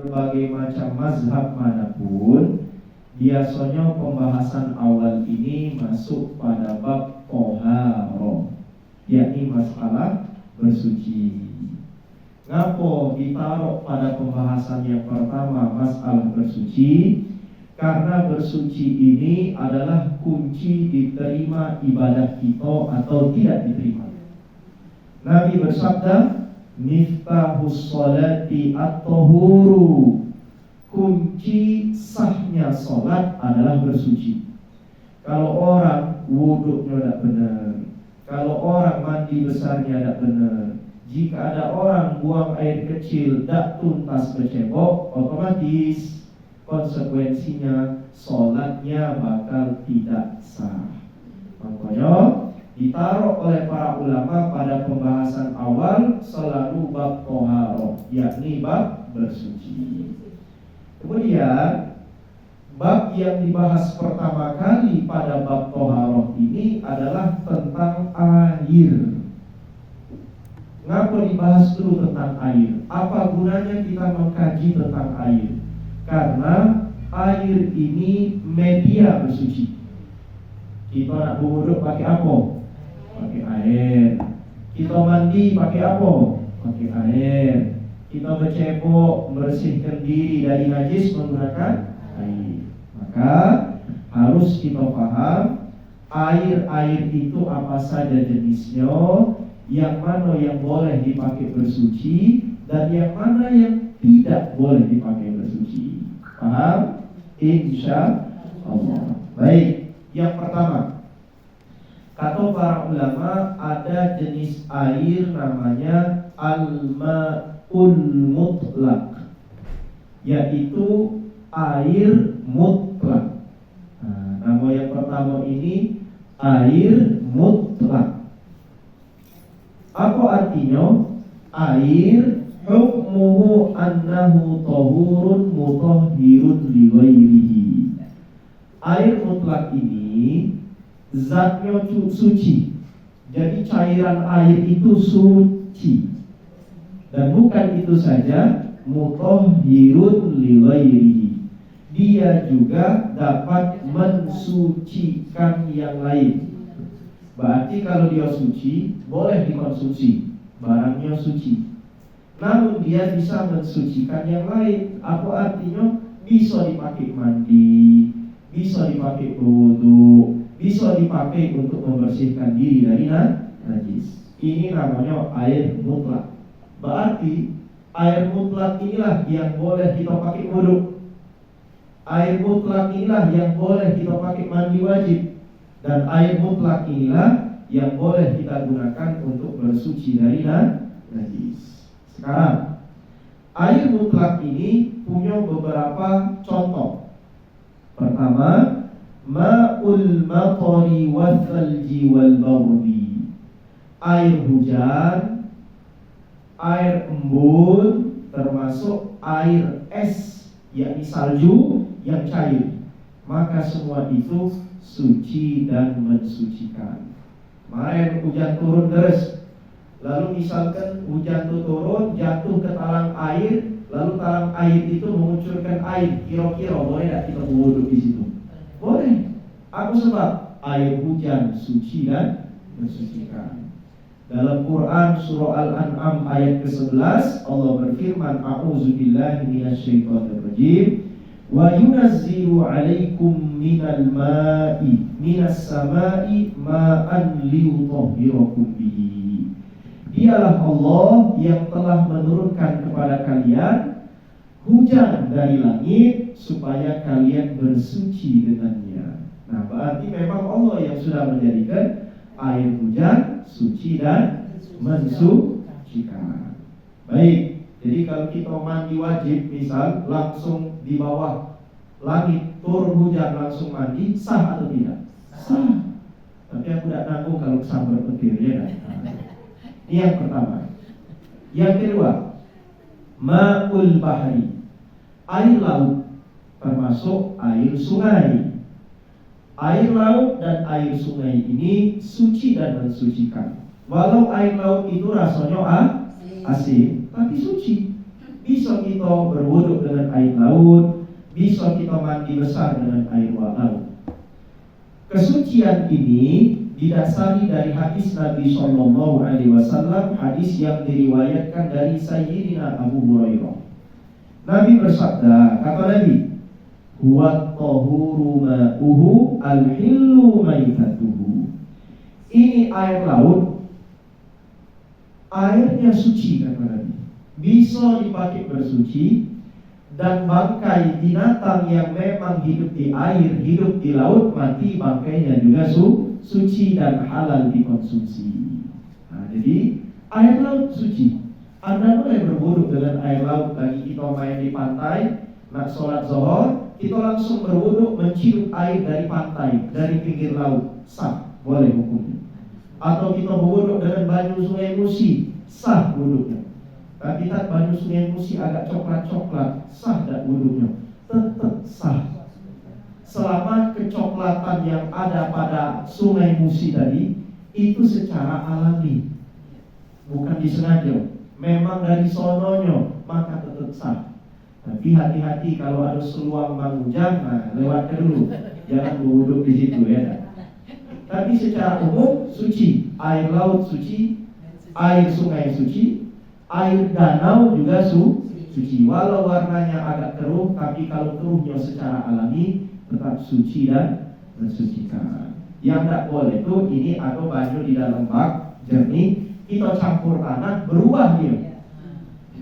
berbagai macam mazhab manapun, biasanya pembahasan awal ini masuk pada bab toharoh, yakni masalah bersuci. Ngapo ditaruh pada pembahasan yang pertama masalah bersuci? Karena bersuci ini adalah kunci diterima ibadah kita atau tidak diterima. Nabi bersabda, miftahus sholati at-tahuru, kunci sahnya sholat adalah bersuci. Kalau orang wuduknya tidak benar, kalau orang mandi besarnya tidak benar, jika ada orang buang air kecil tak tuntas bercebok, otomatis konsekuensinya sholatnya bakal tidak sah. Makanya ditaruh oleh para ulama pada pembahasan awal selalu bab toharoh, yakni bab bersuci. Kemudian bab yang dibahas pertama kali pada bab toharoh ini adalah tentang air. Ngapa dibahas dulu tentang air? Apa gunanya kita mengkaji tentang air? Karena air ini media bersuci. Kita nak berwuduk pakai apa? Pakai air. Kita mandi pakai apa? Pakai air. Kita bercebok, membersihkan diri dari najis menggunakan air. Maka harus kita paham air-air itu apa saja jenisnya, yang mana yang boleh dipakai bersuci dan yang mana yang tidak boleh dipakai bersuci. Paham? Insya Allah. Baik, yang pertama, kata para ulama ada jenis air namanya al-ma'ul mutlak, yaitu air mutlak. Nama yang pertama ini air mutlak. Apa artinya? Air hukmuhu annahu tahurun mutahhirun liwairihi. Air mutlak ini zatnya suci. Jadi cairan air itu suci. Dan bukan itu saja, mutahhirun liwairihi, dia juga dapat mensucikan yang lain. Berarti kalau dia suci, boleh dikonsumsi, barangnya suci. Namun dia bisa mensucikan yang lain. Apa artinya? Bisa dipakai mandi, bisa dipakai wudu, bisa dipakai untuk membersihkan diri dari najis. Ini namanya air mutlak. Berarti air mutlak inilah yang boleh kita pakai wudu. Air mutlak inilah yang boleh kita pakai mandi wajib. Dan air mutlak inilah yang boleh kita gunakan untuk bersuci dari najis. Sekarang, air mutlak ini punya beberapa contoh. Pertama, ma'ul matari wal thalji wal bardi. Air hujan, air embun, termasuk air es, yakni salju yang cair. Maka semua itu suci dan mensucikan. Kemarin hujan turun deras, lalu misalkan hujan itu turun, jatuh ke talang air, lalu talang air itu mengucurkan air, kira-kira boleh tidak kita berwudu di situ? Boleh. Apa sebab? Air hujan suci dan mensucikan. Dalam Quran surah Al-An'am ayat ke-11 Allah berfirman, a'udzubillahi minasyaitonirrajim, wa yunazzilu 'alaikum minal ma'i minas sama'i ma'an liyutahhirakum bihi. Dialah Allah yang telah menurunkan kepada kalian hujan dari langit supaya kalian bersuci dengannya. Nah, berarti memang Allah yang sudah menjadikan air hujan suci dan mensucikan. Baik. Jadi kalau kita mandi wajib, misal langsung di bawah langit turun hujan langsung mandi, sah atau tidak? Sah. Tapi aku tidak nanggung kalau kesambar petir, ya kan? Ini yang pertama. Yang kedua, ma'ul bahri, air laut, termasuk air sungai. Air laut dan air sungai ini suci dan mensucikan. Walau air laut itu rasanya asin, tapi suci. bisa kita berwuduk dengan air laut, bisa kita mandi besar dengan air laut. Kesucian ini didasari dari hadis Nabi Shallallahu Alaihi Wasallam, hadis yang diriwayatkan dari Sayyidina Abu Hurairah. Nabi bersabda, kata Nabi, huwa tahuru ma'uhu al-hillu maitatuhu. Ini air laut, airnya suci, kata Nabi, bisa dipakai bersuci, dan bangkai binatang yang memang hidup di air, hidup di laut, mati, bangkainya juga suci dan halal dikonsumsi. Nah, jadi air laut suci. Anda boleh berwuduk dengan air laut. Lagi kita main di pantai, nak sholat zuhur, kita langsung berwuduk mencium air dari pantai, dari pinggir laut, sah, boleh hukumnya. Atau kita berwuduk dengan banyu sungai Musi, sah wuduknya. Tapi tak banyu sungai Musi agak coklat-coklat, sah tak wuduknya? Tetap sah. Selama kecoklatan yang ada pada sungai Musi tadi itu secara alami, bukan disengaja, memang dari sononya, maka tetap sah. Tapi hati-hati kalau ada seluang mangujang, nah lewat dulu, jangan berwuduk di situ ya. Tapi secara umum suci, air laut suci, air sungai suci, air danau juga suci. Walau warnanya agak keruh, tapi kalau keruhnya secara alami tetap suci dan mensucikan. Yang tidak boleh itu ini atau banyu di dalam bak jernih, kita campur tanah, berubah dia.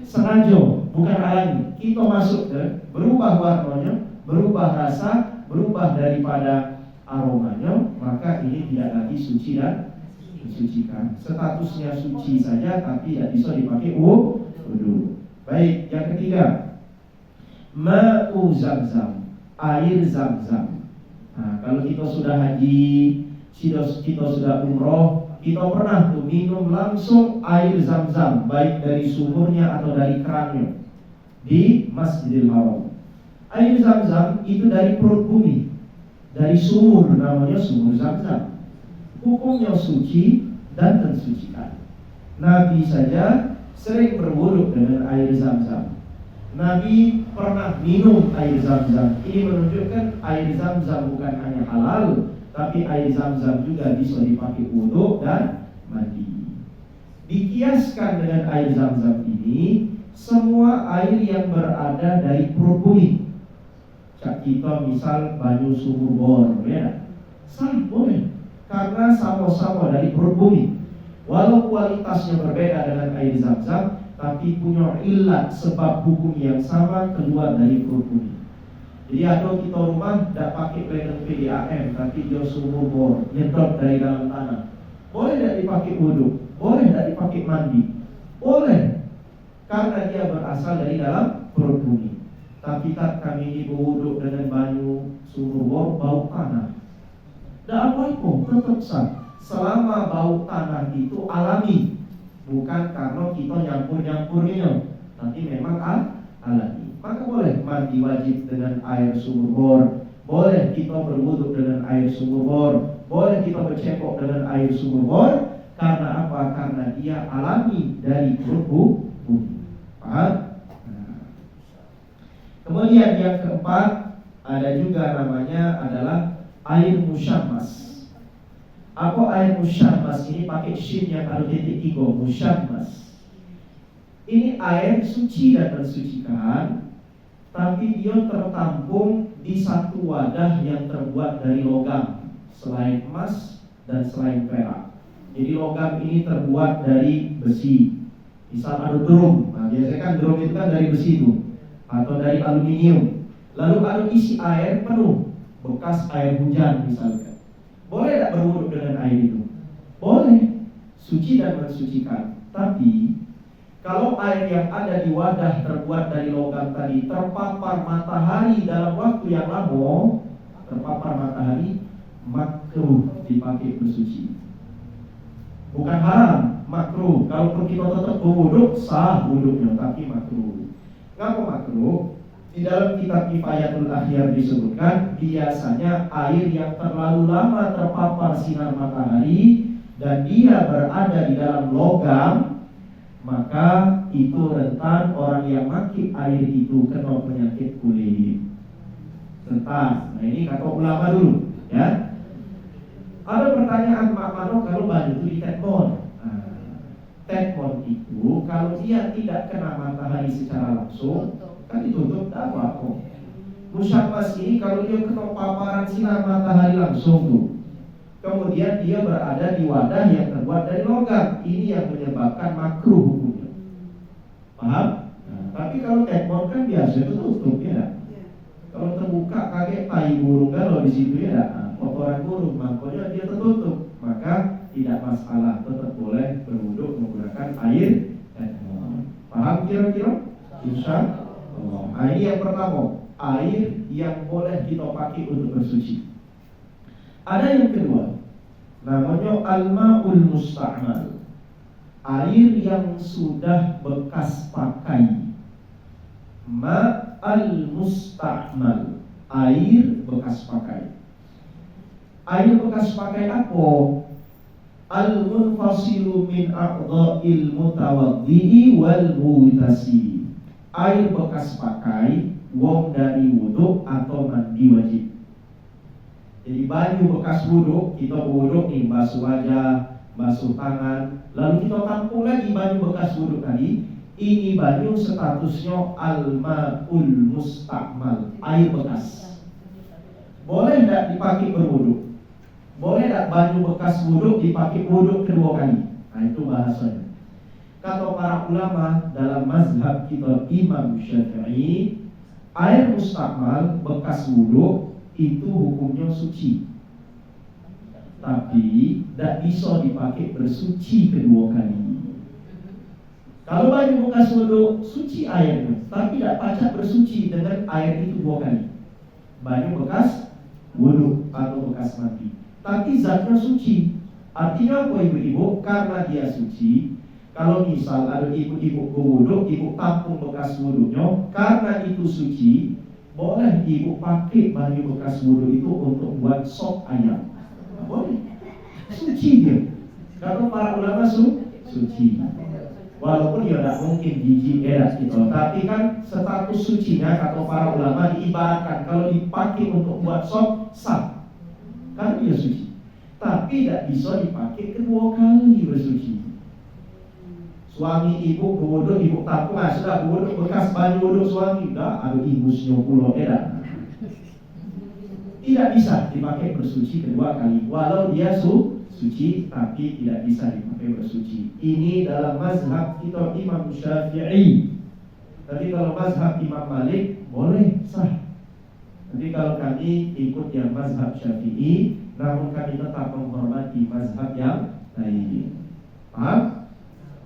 Sengaja, bukan alami. Kita masuk ke, berubah warnanya, berubah rasa, berubah daripada aromanya, maka ini tidak lagi suci dan mensucikan. Statusnya suci saja, tapi tidak bisa dipakai wudu. Baik, yang ketiga, ma'u zamzam, air zam-zam. Nah, kalau kita sudah haji, kita sudah umroh, kita pernah tuh minum langsung air zam-zam, baik dari sumurnya atau dari kerannya di Masjidil Haram. Air zam-zam itu dari perut bumi, dari sumur, namanya sumur zam-zam. Hukumnya suci dan mensucikan. Nabi saja sering berwuduk dengan air zam-zam. Nabi pernah minum air zam-zam. Ini menunjukkan air zam-zam bukan hanya halal, tapi air zam-zam juga bisa dipakai wudhu dan mandi. Dikiaskan dengan air zam-zam ini semua air yang berada dari perut bumi. Cak kita misal banyu sumur bor, ya, sah boleh, karena sama-sama dari perut bumi. Walau kualitasnya berbeda dengan air zam-zam, tapi punya ilat sebab hukum yang sama keluar dari perut bumi. Jadi ada kita rumah tidak pakai plenen PDAM, tapi dia sumur bor, nyedot dari dalam tanah. Boleh tidak dipakai wudhu? Boleh tidak dipakai mandi? Boleh, karena dia berasal dari dalam perut bumi. Tapi tak kami ini berwudhu dengan banyu sumur bor, bau tanah, tidak apa-apa, tetap sah. Selama bau tanah itu alami, bukan karena kita nyampur-nyampurnya, tapi memang alami. Maka boleh mandi wajib dengan air sumur bor, boleh kita berwudhu dengan air sumur bor, boleh kita bercebok dengan air sumur bor. Karena apa? Karena dia alami dari perut bumi. Paham? Nah. Kemudian yang keempat, ada juga namanya adalah air musyammas. Apa air musyammas ini? Pakai shin yang ada titik 3, musyammas. Ini air suci dan mensucikan, tapi dia tertampung di satu wadah yang terbuat dari logam, selain emas dan selain perak. Jadi logam ini terbuat dari besi. Misal ada drum, nah biasanya kan drum itu kan dari besi itu, atau dari aluminium. Lalu ada isi air penuh, bekas air hujan misalkan. Boleh tidak berwudhu dengan air itu? Boleh, suci dan mensucikan. Tapi kalau air yang ada di wadah terbuat dari logam tadi terpapar matahari dalam waktu yang lama, terpapar matahari, makruh dipakai bersuci. Bukan haram, makruh. Kalau kita tetap berwudhu, sah wudhunya, tapi makruh. Kenapa makruh? Di dalam kitab Kifayatul Akhyar disebutkan, biasanya air yang terlalu lama terpapar sinar matahari dan dia berada di dalam logam, maka itu rentan orang yang maki air itu kena penyakit kulit. Rentan. Nah ini kata ulama dulu, ya. Ada pertanyaan, Mak Mano, kalau baju itu ditetmon. Tetmon itu kalau dia tidak kena matahari secara langsung kan ditutup, tak apa-apa. Musyamas ini kalau dia kena paparan sinar matahari langsung tuh, kemudian dia berada di wadah yang terbuat dari logam, ini yang menyebabkan makruh hukumnya. Paham? Nah, tapi kalau tetmon kan biasa itu tutup, ya. Kalau terbuka kaget tai burung kalau di situ, ya, kotoran burung, makanya dia tertutup, maka tidak masalah, tetap boleh berwuduk menggunakan air tetmon. Paham kira-kira? Insya Allah. Nah, ini yang pertama, air yang boleh kita pakai untuk bersuci. Ada yang kedua, namanya al-ma'ul musta'mal, air yang sudah bekas pakai. Ma'al musta'mal, air bekas pakai. Air bekas pakai apa? Al-munfasilu min a'dha'il mutawaddi'i wal mu'tasi, air bekas pakai wong dari wuduk atau mandi wajib. Jadi baju bekas wuduk, kita berwuduk nih, basuh wajah, basuh tangan, lalu kita tampung lagi baju bekas wuduk tadi. Ini baju statusnya al-ma'ul musta'mal, air bekas. Boleh tidak dipakai berwuduk? Boleh tidak baju bekas wuduk dipakai wuduk kedua kali? Nah itu bahasanya. Kata para ulama dalam mazhab kita Imam Syafi'i, air musta'mal bekas wuduk itu hukumnya suci, tapi tidak bisa dipakai bersuci kedua kali. Kalau baju bekas wuduk suci airnya, tapi tidak pacak bersuci dengan air itu dua kali. Baju bekas wuduk atau bekas mandi, tapi zatnya suci. Artinya apa ibu-ibu? Karena dia suci. Kalau misal ada ibu-ibu berwuduk, ibu tampung bekas wuduknya, karena itu suci, boleh ibu pakai baju bekas wuduk itu untuk buat sop ayam. Boleh. Suci dia. Kalau para ulama suci. Walaupun ya tidak mungkin jijik gitu, tapi kan status sucinya kata para ulama diibaratkan kalau dipakai untuk buat sop sah, kan dia suci. Tapi tidak bisa dipakai kedua kali bersuci. Suami ibu berwuduk, ibu tampung, sudah berwuduk bekas baju wuduk suami, dah ada ibusnya pulau tidak bisa dipakai bersuci kedua kali, walau dia suci, tapi tidak bisa dipakai bersuci. Ini dalam mazhab kita Imam Syafi'i. Tapi kalau mazhab Imam Malik boleh sah. Tapi kalau kami ikut yang mazhab Syafi'i, namun kami tetap menghormati mazhab yang lain. Paham?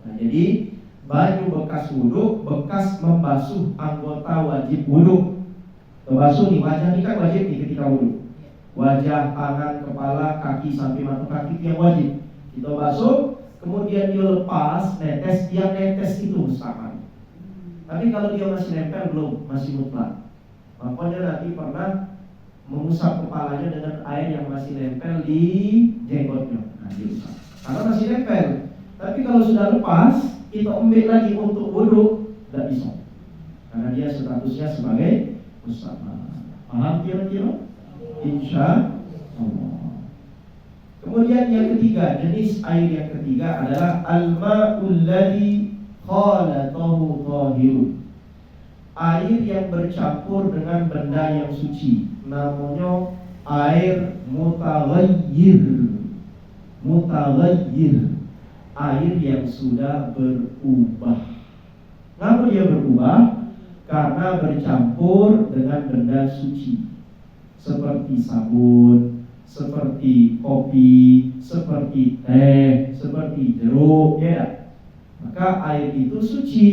Nah, jadi baju bekas wuduk, bekas membasuh anggota wajib wuduk. Membasuh nih, wajah ini kan wajib nih ketika wuduk. Wajah, tangan, kepala, kaki sampai mata kaki itu yang wajib. Kita basuh, kemudian dia lepas, netes, dia netes itu mustahil. Tapi kalau dia masih nempel belum, masih mutlak. Makanya nanti pernah mengusap kepalanya dengan air yang masih nempel di jenggotnya. Nah, diusap. Karena masih nempel. Tapi kalau sudah lepas, kita ambil lagi untuk wuduk, tidak bisa. Karena dia statusnya sebagai mustahil. Paham kira-kira? Insya Allah. Kemudian yang ketiga, jenis air yang ketiga adalah al-ma'ul ladzi khalatahu tahirun, air yang bercampur dengan benda yang suci, namanya air mutaghayyir. Mutaghayyir, air yang sudah berubah. Kenapa dia berubah? Karena bercampur dengan benda suci, seperti sabun, seperti kopi, seperti teh, seperti jeruk, ya. Maka air itu suci,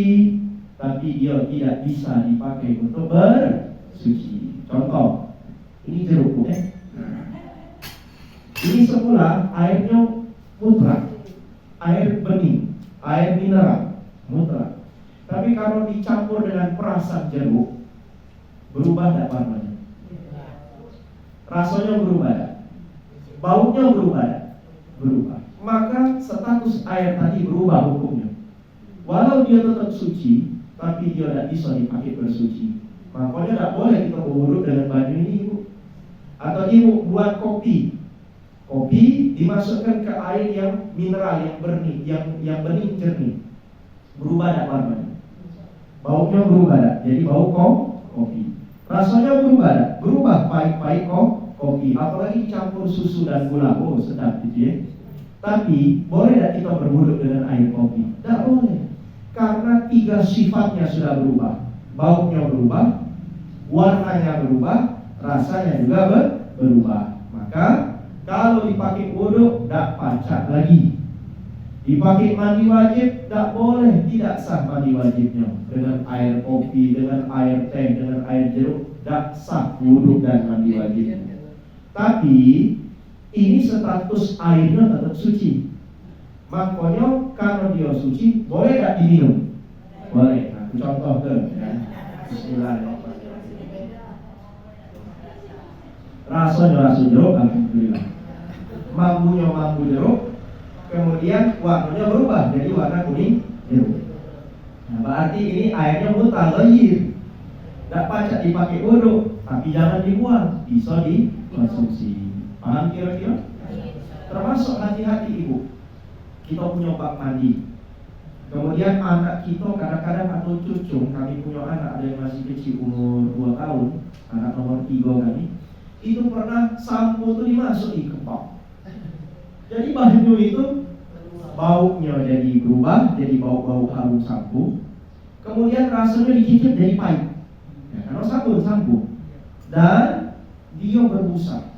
tapi dia tidak bisa dipakai untuk bersuci. Contoh, ini jeruk, ini semula airnya mutlak, air bening, air mineral, mutlak. Tapi kalau dicampur dengan perasan jeruk, berubah tidak warnanya? Rasanya berubah, baunya berubah, berubah. Maka status air tadi berubah hukumnya. Walau dia tetap suci, tapi dia tidak bisa dipakai bersuci. Makanya tidak boleh kita berwuduk dengan baju ini, ibu. Atau ibu buat kopi. Kopi dimasukkan ke air yang mineral, yang bening, yang bening jernih. Berubah tak warnanya? Baunya berubah tak? Jadi bau kopi. Rasanya berubah tak? Berubah pahit-pahit kopi. Apalagi campur susu dan gula. Oh, sedap gitu ya. Tapi boleh tak kita berwuduk dengan air kopi? Tak boleh. Karena 3 sifatnya sudah berubah. Baunya berubah, warnanya berubah, rasanya juga berubah. Maka kalau dipakai wuduk, tak pacak lagi. Dipakai mandi wajib, tak boleh, tidak sah mandi wajibnya. Dengan air kopi, dengan air teh, dengan air jeruk, tak sah wuduk dan mandi wajibnya. Tapi ini status airnya tetap suci. Makanya kalau dia suci, boleh tak diminum? Boleh. Nah, contoh ke ya. Bismillahirrahmanirrahim. Rasanya rasa jeruk, alhamdulillah. Mambunya mambu jeruk, kemudian warnanya berubah jadi warna kuning jeruk. Nah, berarti ini airnya mutaghayyir. Tak pacak dipakai wuduk, tapi jangan dibuang, bisa dikonsumsi. Paham kira-kira? Termasuk hati-hati ibu. Kita punya bak mandi. Kemudian anak kita kadang-kadang atau cucu, kami punya anak ada yang masih kecil umur 2 tahun, anak nomor 3 kami, itu pernah sampo itu dimasuki ke bak. Jadi baju itu baunya jadi berubah, jadi bau-bau harum sampo. Kemudian rasanya dicicip jadi pahit. Ya, karena sampo. Dan dia berbusa.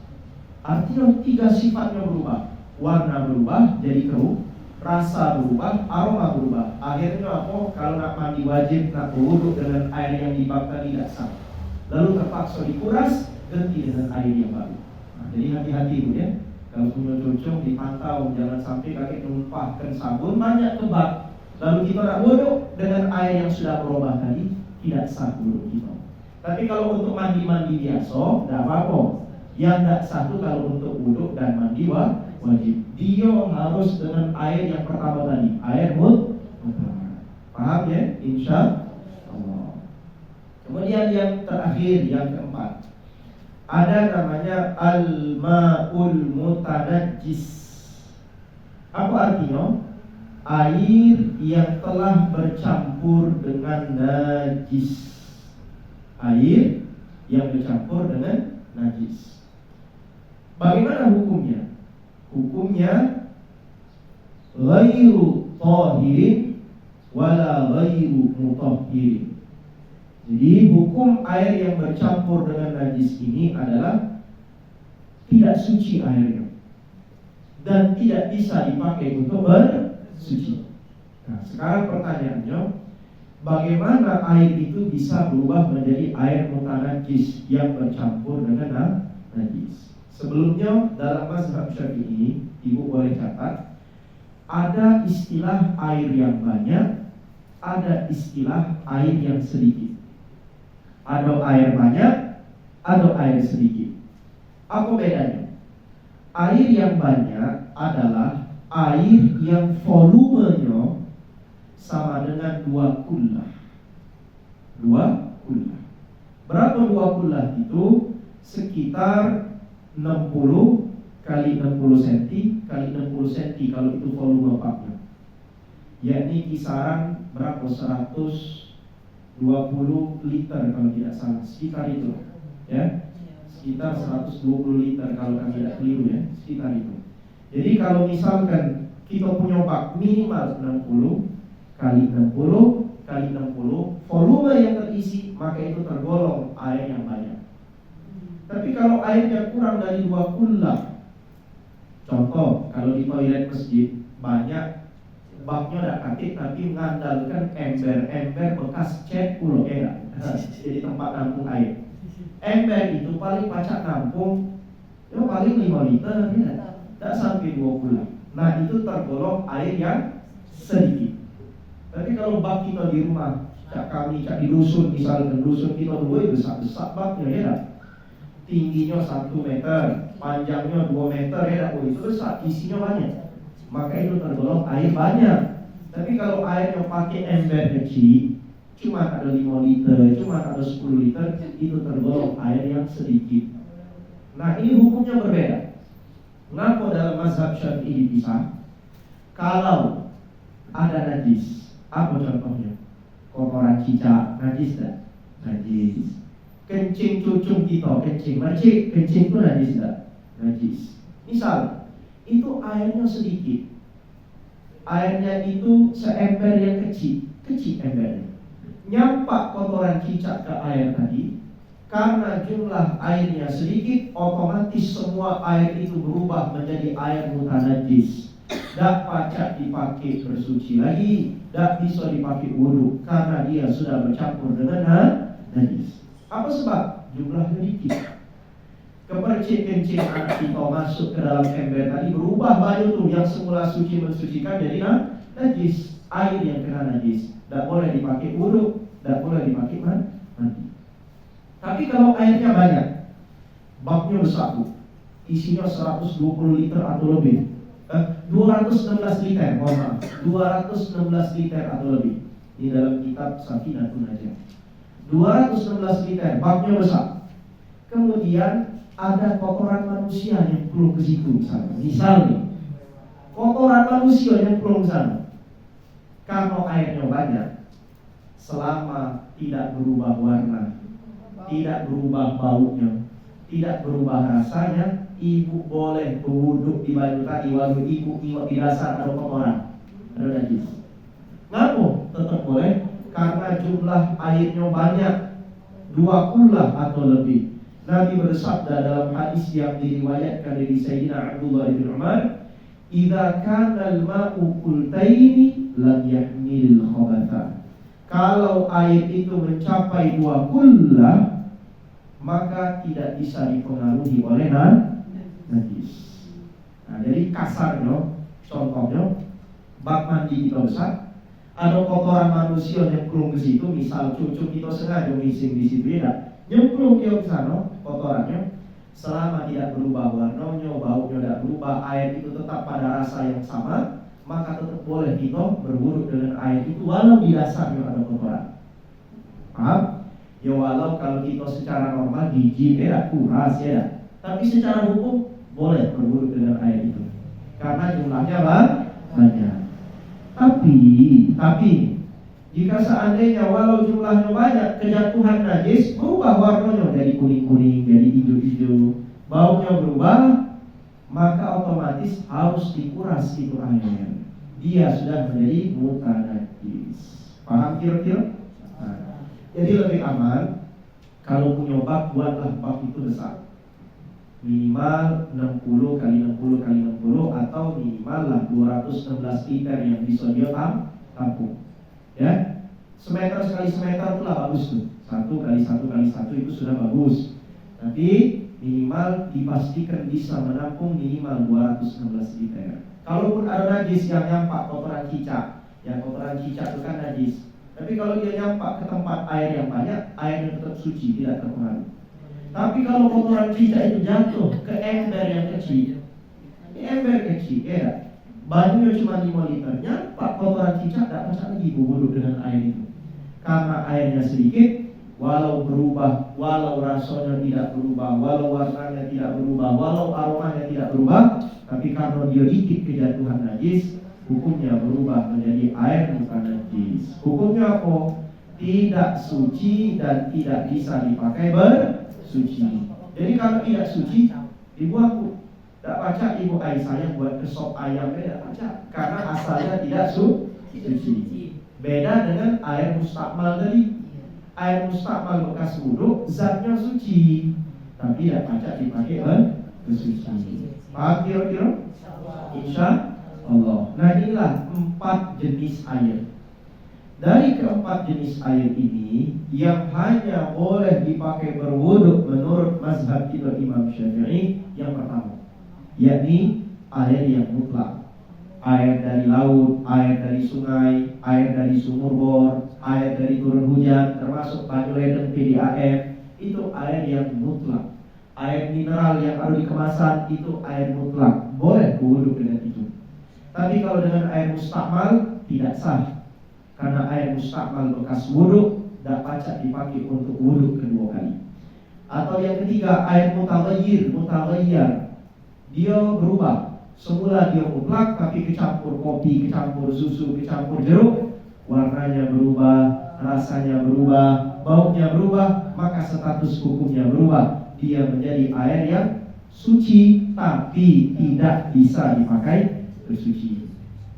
Artinya 3 sifatnya berubah. Warna berubah jadi keruh, rasa berubah, aroma berubah. Akhirnya apa? Kalau nak mandi wajib, nak berwuduk dengan air yang dibakar tidak sah. Lalu terpaksa dikuras, ganti dengan air yang baru. Nah, jadi hati-hati bu ya. Kalau punya cucu dipantau, jangan sampai kakek menumpahkan sabun banyak ke bak. Lalu kita nak wuduk dengan air yang sudah berubah tadi, tidak sah wuduk kita. Tapi kalau untuk mandi-mandi biasa, tidak apa-apa. Yang tidak sah itu kalau untuk wuduk dan mandi wajib. Dia harus dengan air yang pertama tadi, air mutahhar. Paham ya? Insya Allah. Kemudian yang terakhir, yang keempat, ada namanya al-ma'ul mutanajjis. Apa artinya? Air yang telah bercampur dengan najis. Air yang bercampur dengan najis. Bagaimana hukumnya? Hukumnya ghairu tahirin wala ghairu mutahhirin. Jadi hukum air yang bercampur dengan najis ini adalah tidak suci airnya dan tidak bisa dipakai untuk bersuci. Nah, sekarang pertanyaannya, bagaimana air itu bisa berubah menjadi air mutanajjis yang bercampur dengan najis? Sebelumnya dalam mazhab Syafi'i, ibu boleh catat, ada istilah air yang banyak, ada istilah air yang sedikit. Ada air banyak, ada air sedikit. Apa bedanya? Air yang banyak adalah air yang volumenya sama dengan 2 kullah. 2 kullah. Berapa 2 kullah itu? Sekitar 60 kali 60 cm kali 60 cm kalau itu volume papnya. Yakni kisaran berapa? 120 liter kalau tidak salah, sekitar itu ya. Sekitar 120 liter kalau kami tidak keliru ya, sekitar itu. Jadi kalau misalkan kita punya bak minimal 60 kali 60 kali 60 volume yang terisi, maka itu tergolong air yang banyak. Tapi kalau airnya kurang dari 2 kullah, contoh kalau di toilet masjid banyak baknya ada katik tapi mengandalkan ember bekas cat pulau ya, jadi tempat nampung air. Ember itu paling pacak nampung ya paling 5 liter ya, tidak sampai 2 kullah. Nah itu tergolong air yang sedikit. Tapi kalau bak kita di rumah, cak di dusun, misalnya dusun kita dua besar baknya ya, tingginya 1 meter, panjangnya 2 meter ya, itu besar, isinya banyak. Maka itu tergolong air banyak. Tapi kalau air yang pakai ember kecil, cuma ada 5 liter, cuma ada 10 liter, itu tergolong air yang sedikit. Nah, ini hukumnya berbeda. Mengapa dalam mazhab Syafi'i dipisah? Kalau ada najis, apa contohnya? Kotoran cicak, najis tak? Najis. Kencing cucung kita, kencing mercik, kencing itu najis tak? Najis. Misal, itu airnya sedikit. Airnya itu seember yang kecil embernya. Nyampak kotoran cicak ke air tadi, karena jumlah airnya sedikit, otomatis semua air itu berubah menjadi air mutanajis. Tak pacak dipakai bersuci lagi, tak bisa dipakai wudu karena dia sudah bercampur dengan najis. Apa sebab? Jumlahnya dikit. Kepercik kencing anak kita masuk ke dalam ember tadi, berubah baju tuh yang semula suci mensucikan jadi najis. Air yang kena najis, tak boleh dipakai wudu, tak boleh dipakai mandi. Tapi kalau airnya banyak, baknya besar tuh, isinya 120 liter atau lebih, 216 liter, mohon maaf, 216 liter atau lebih. Di dalam kitab Safinatun Najah, 216 liter, baknya besar. Kemudian ada kotoran manusia yang plung ke situ misalnya. Misalnya kotoran manusia yang plung ke sana. Karena airnya banyak, selama tidak berubah warna, tidak berubah baunya, tidak berubah rasanya, ibu boleh berwuduk di baju tadi walau ibu di dasar ada kotoran, ada najis. Ngapo? Tetap boleh karena jumlah airnya banyak, 2 kullah atau lebih. Nabi bersabda dalam hadis yang diriwayatkan dari Sayyidina Abdullah bin Umar, "Idza kana al-ma'u qultaini lam yahmil khabatha." Kalau air itu mencapai 2 kullah, maka tidak bisa dipengaruhi oleh najis. Nah, jadi kasarnya, contohnya, bak mandi kita besar, ada kotoran manusia yang plung ke situ, misal cucu kita sengaja ngising di situ ya, nyemplung ke sana kotorannya, selama tidak berubah warnanya, baunya tidak berubah, air itu tetap pada rasa yang sama, maka tetap boleh kita berwuduk dengan air itu walau di dasarnya ada kotoran. Paham? Ya walau kalau kita secara normal gigi kuras ya, tapi secara hukum boleh berwuduk dengan air itu karena jumlahnya banyak. Tapi jika seandainya walau jumlahnya banyak, kejatuhan najis berubah warnanya dari kuning-kuning, jadi hijau-hijau, baunya berubah, maka otomatis harus dikuras itu air. Dia sudah menjadi mutanajis. Paham kira-kira? Nah, jadi lebih aman kalau punya bak, buatlah bak itu besar, minimal 60 kali 60 kali 60 atau minimal lah 216 liter yang bisa dia tampung. Ya, semeter sekali semeter itulah bagus tuh. 1 kali 1 kali 1 itu sudah bagus. Tapi minimal dipastikan bisa menampung minimal 216 liter. Kalaupun ada najis yang nyampak kotoran cicak, yang kotoran cicak itu kan najis. Tapi kalau dia nyampak ke tempat air yang banyak, airnya tetap suci, tidak terpengaruh. Tapi kalau kotoran cicak itu jatuh ke ember yang kecil, ini ember kecil, ya, bajunya cuma 5 liternya, pak kotoran cicak tidak bisa lagi berwuduk dengan air itu. Karena airnya sedikit, walau berubah, walau rasanya tidak berubah, walau warnanya tidak berubah, walau aromanya tidak berubah, tapi karena dia dikit kejatuhan najis, hukumnya berubah menjadi air bukan najis. Hukumnya apa? Tidak suci dan tidak bisa dipakai bersuci. Jadi kalau tidak suci, ibu aku tidak baca ibu Aisyah yang buat kesop ayam, tidak baca karena asalnya tidak suci. Beda dengan air mustakmal tadi. Air mustakmal bekas wudhu, zatnya suci, tapi tidak baca dipakai bersuci. Paham kira-kira? Insya Allah. Nah, inilah 4 jenis air. Dari keempat jenis air ini, yang hanya boleh dipakai berwuduk menurut mazhab kita Imam Syafi'i yang pertama, yakni air yang mutlak. Air dari laut, air dari sungai, air dari sumur bor, air dari turun hujan, termasuk Banyu Ledeng PDAM, itu air yang mutlak. Air mineral yang ada di kemasan itu air mutlak, boleh berwuduk dengan itu. Tapi kalau dengan air mustakmal, tidak sah, karena air mustakmal bekas wudhu tidak pacak dipakai untuk wudhu kedua kali. Atau yang ketiga, air mutaghayyir, dia berubah. Semula dia mutlak, tapi kecampur kopi, kecampur susu, kecampur jeruk, warnanya berubah, rasanya berubah, baunya berubah, maka status hukumnya berubah. Dia menjadi air yang suci, tapi tidak bisa dipakai bersuci.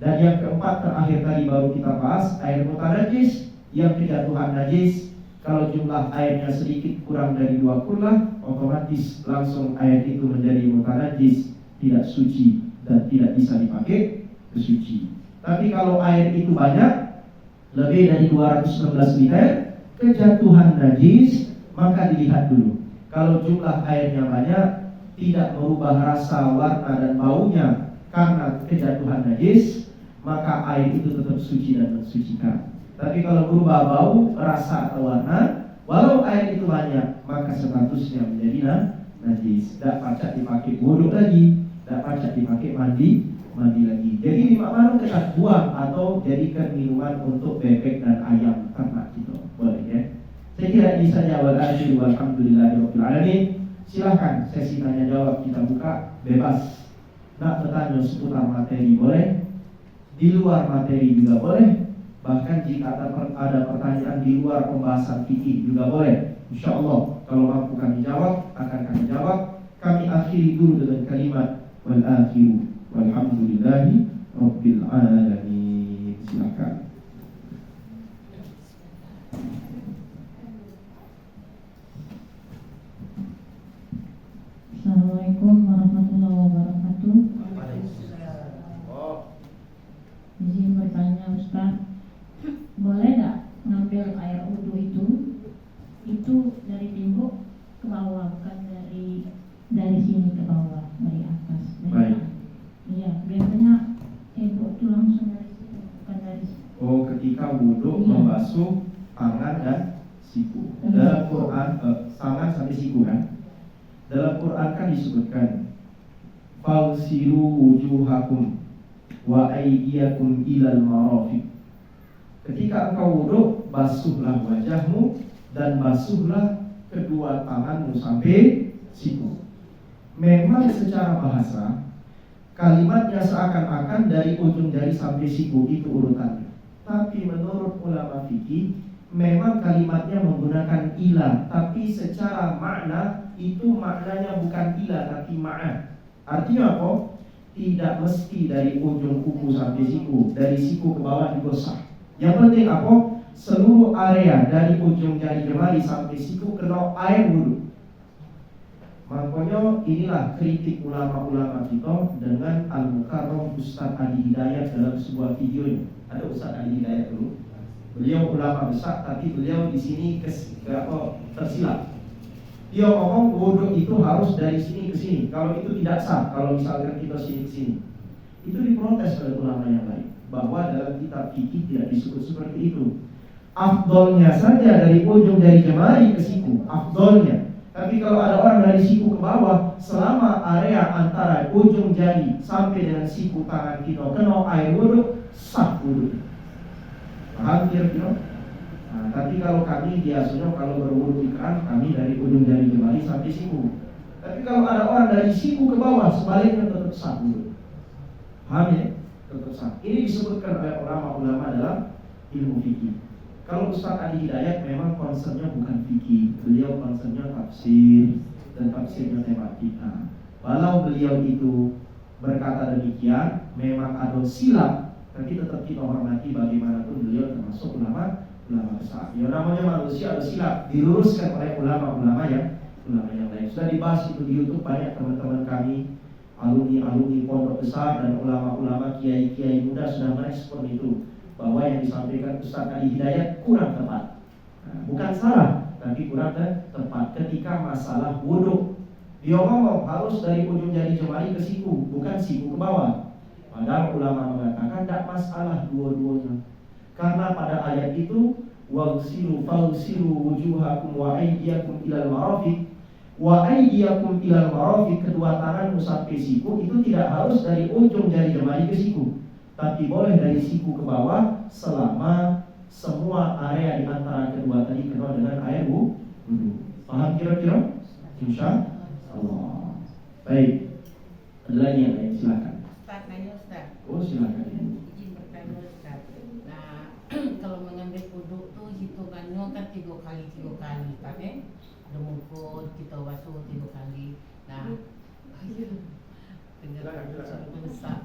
Dan yang keempat terakhir tadi baru kita bahas, air mutanajis, yang kejatuhan najis. Kalau jumlah airnya sedikit kurang dari 2 kurlah, otomatis langsung air itu menjadi mutanajis, tidak suci dan tidak bisa dipakai bersuci. Tapi kalau air itu banyak, lebih dari 216 liter, kejatuhan najis, maka dilihat dulu. Kalau jumlah airnya banyak, tidak merubah rasa, warna dan baunya karena kejatuhan najis, maka air itu tetap suci dan mensucikan. Tapi kalau berubah bau, rasa atau warna, walau air itu banyak, maka statusnya menjadi najis. Tidak pacak dipakai wudhu lagi, tidak pacak dipakai mandi lagi. Jadi lima manu kita buang atau jadikan minuman untuk bebek dan ayam ternak itu, boleh ya. Saya kira ini saja. Walhamdulillahirabbil alamin. Silahkan sesi tanya jawab kita buka bebas. Nak bertanya seputar materi boleh, di luar materi juga boleh. Bahkan jika ada pertanyaan di luar pembahasan fikih juga boleh. InsyaAllah kalau mampu kami jawab, akan kami jawab. Kami akhiri dulu dengan kalimat wal akhiru walhamdulillahi rabbil alamin. Silakan. Assalamualaikum warahmatullahi wabarakatuh. Izin bertanya Ustaz, boleh tak ngambil air wudhu itu dari timbuk ke bawah, bukan dari sini ke bawah, dari atas. Baik. Iya, biasanya timbuk itu langsung dari situ, bukan dari situ. Oh, ketika wudhu membasuh tangan dan siku. Dalam Quran, tangan sampai siku kan? Dalam Quran kan disebutkan Fawsilu wujuhakum wa aydiyakum ilal marafiq. Ketika engkau wudhu, basuhlah wajahmu dan basuhlah kedua tanganmu sampai siku. Memang secara bahasa kalimatnya seakan-akan dari ujung jari sampai siku itu urutannya. Tapi menurut ulama fikih memang kalimatnya menggunakan ila, tapi secara makna itu maknanya bukan ila tapi ma'ah. Artinya apa? Tidak mesti dari ujung kuku sampai siku, dari siku ke bawah digosok. Yang penting apa? Seluruh area dari ujung jari jemari sampai siku kena air wudhu. Makanya inilah kritik ulama-ulama kita dengan Al-Mukarram Ustaz Ali Hidayat dalam sebuah videonya. Ada Ustaz Ali Hidayat dulu. Beliau ulama besar, tapi beliau di sini tersilap. Dia ngomong wudhu itu harus dari sini ke sini. Kalau itu tidak sah, kalau misalkan kita sini ke sini, itu diprotes oleh ulama yang lain, bahwa dalam kitab fikih tidak disebut seperti itu. Afdolnya saja dari ujung jari jemari ke siku, afdolnya. Tapi kalau ada orang dari siku ke bawah, selama area antara ujung jari sampai dengan siku tangan kita kena air wudhu, sah wudhu. Paham kira-kira? Nah, tapi kalau kami biasanya kalau berwudhu di keran, kami dari ujung jari jemari sampai siku. Tapi kalau ada orang dari siku ke bawah, sebaliknya tetap sah wudhu. Paham ya? Tetap sah. Ini disebutkan oleh ulama-ulama dalam ilmu fikih. Kalau Ustaz Ali Hidayat memang concernnya bukan fikih, beliau concernnya tafsir dan tafsirnya tematika. Walau beliau itu berkata demikian, memang ada silap, tapi tetap kita hormati bagaimanapun beliau termasuk ulama besar. Ya namanya manusia ada silap, diluruskan oleh ulama yang lain. Sudah dibahas itu di YouTube, banyak teman-teman kami, alumni pondok besar dan ulama-ulama kiai-kiai muda sudah merespon itu, bahwa yang disampaikan Ustaz Ali Hidayat kurang tepat. Nah, bukan salah, tapi kurang tepat ketika masalah wudhu. Dia ngomong harus dari ujung jari jemari ke siku, bukan siku ke bawah. Padahal ulama mengatakan tidak masalah dua-duanya. Karena pada ayat itu wagsilu wujuhakum wa aydiyakum ilal marafiq. Wa aydiyakum ilal marafiq, kedua tanganmu sampai siku, itu tidak harus dari ujung jari jemari ke siku. tapi boleh dari siku ke bawah selama semua area di antara kedua tadi penuh dengan air wudhu. Paham kira-kira? Insya Allah. Baik. Ada lagi yang lain? Silakan. Ustaz, nanya Ustaz. Oh silakan. Izin bertanya Ustaz. Nah, kalau mengambil wudhu tuh hitungannya kan 3 kali, kan ya? Ada mungkut, kita basuh 3 kali. Nah, dengar besar.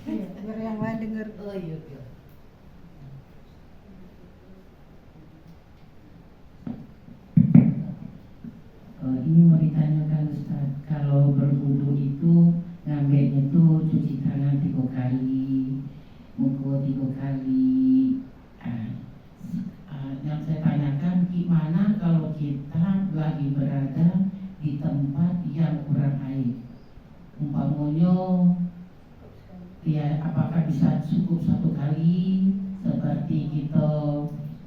Biar yang lain dengar. Oh iya, iya. Ini mau ditanyakan Ustaz, kalau berwudu itu ngambilnya tuh cuci tangan 3 kali, mukul 3 kali. Yang saya tanyakan, gimana kalau kita lagi berada di tempat yang kurang air? Umpamanya, ya apakah bisa cukup 1 kali seperti kita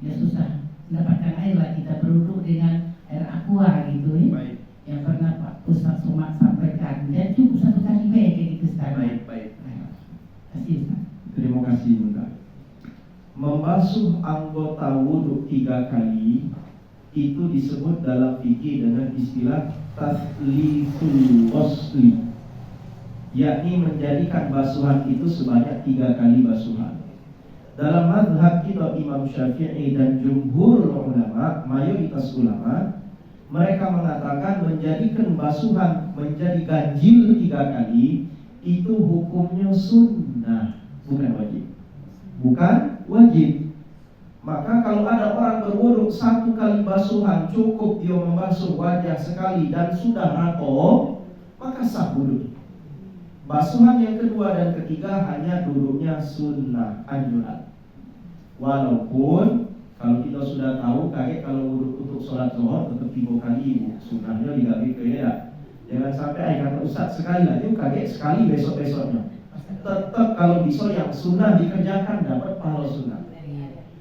ya susah mendapatkan air lah, kita berwudu dengan air aqua gitu ya. Baik. Yang pernah Pak Ustaz Somad sampaikan, dan cukup 1 kali kayak gitu Ustaz. Baik. Kasih Ustaz. Terima kasih Bunda. Membasuh anggota wudhu 3 kali itu disebut dalam fikih dengan istilah taslithul ghusli, yakni menjadikan basuhan itu sebanyak 3 kali basuhan. Dalam mazhab kita Imam Syafi'i dan jumhur ulama, mayoritas ulama, mereka mengatakan menjadikan basuhan menjadi ganjil 3 kali itu hukumnya sunnah, bukan wajib. Bukan wajib. Maka kalau ada orang berwudhu 1 kali basuhan cukup dia membasuh wajah sekali dan sudah rato, maka sah wudhu. Basuhan yang kedua dan ketiga hanya duduknya sunnah, anjuran. Walaupun kalau kita sudah tahu kayak kalau wudhu untuk sholat zuhur tetap 3 kali, sunnahnya juga gitu ya. Jangan sampai kata Ustaz sekali lagi kaget sekali besok-besoknya. Tetap kalau bisa yang sunnah dikerjakan dapat pahala sunnah.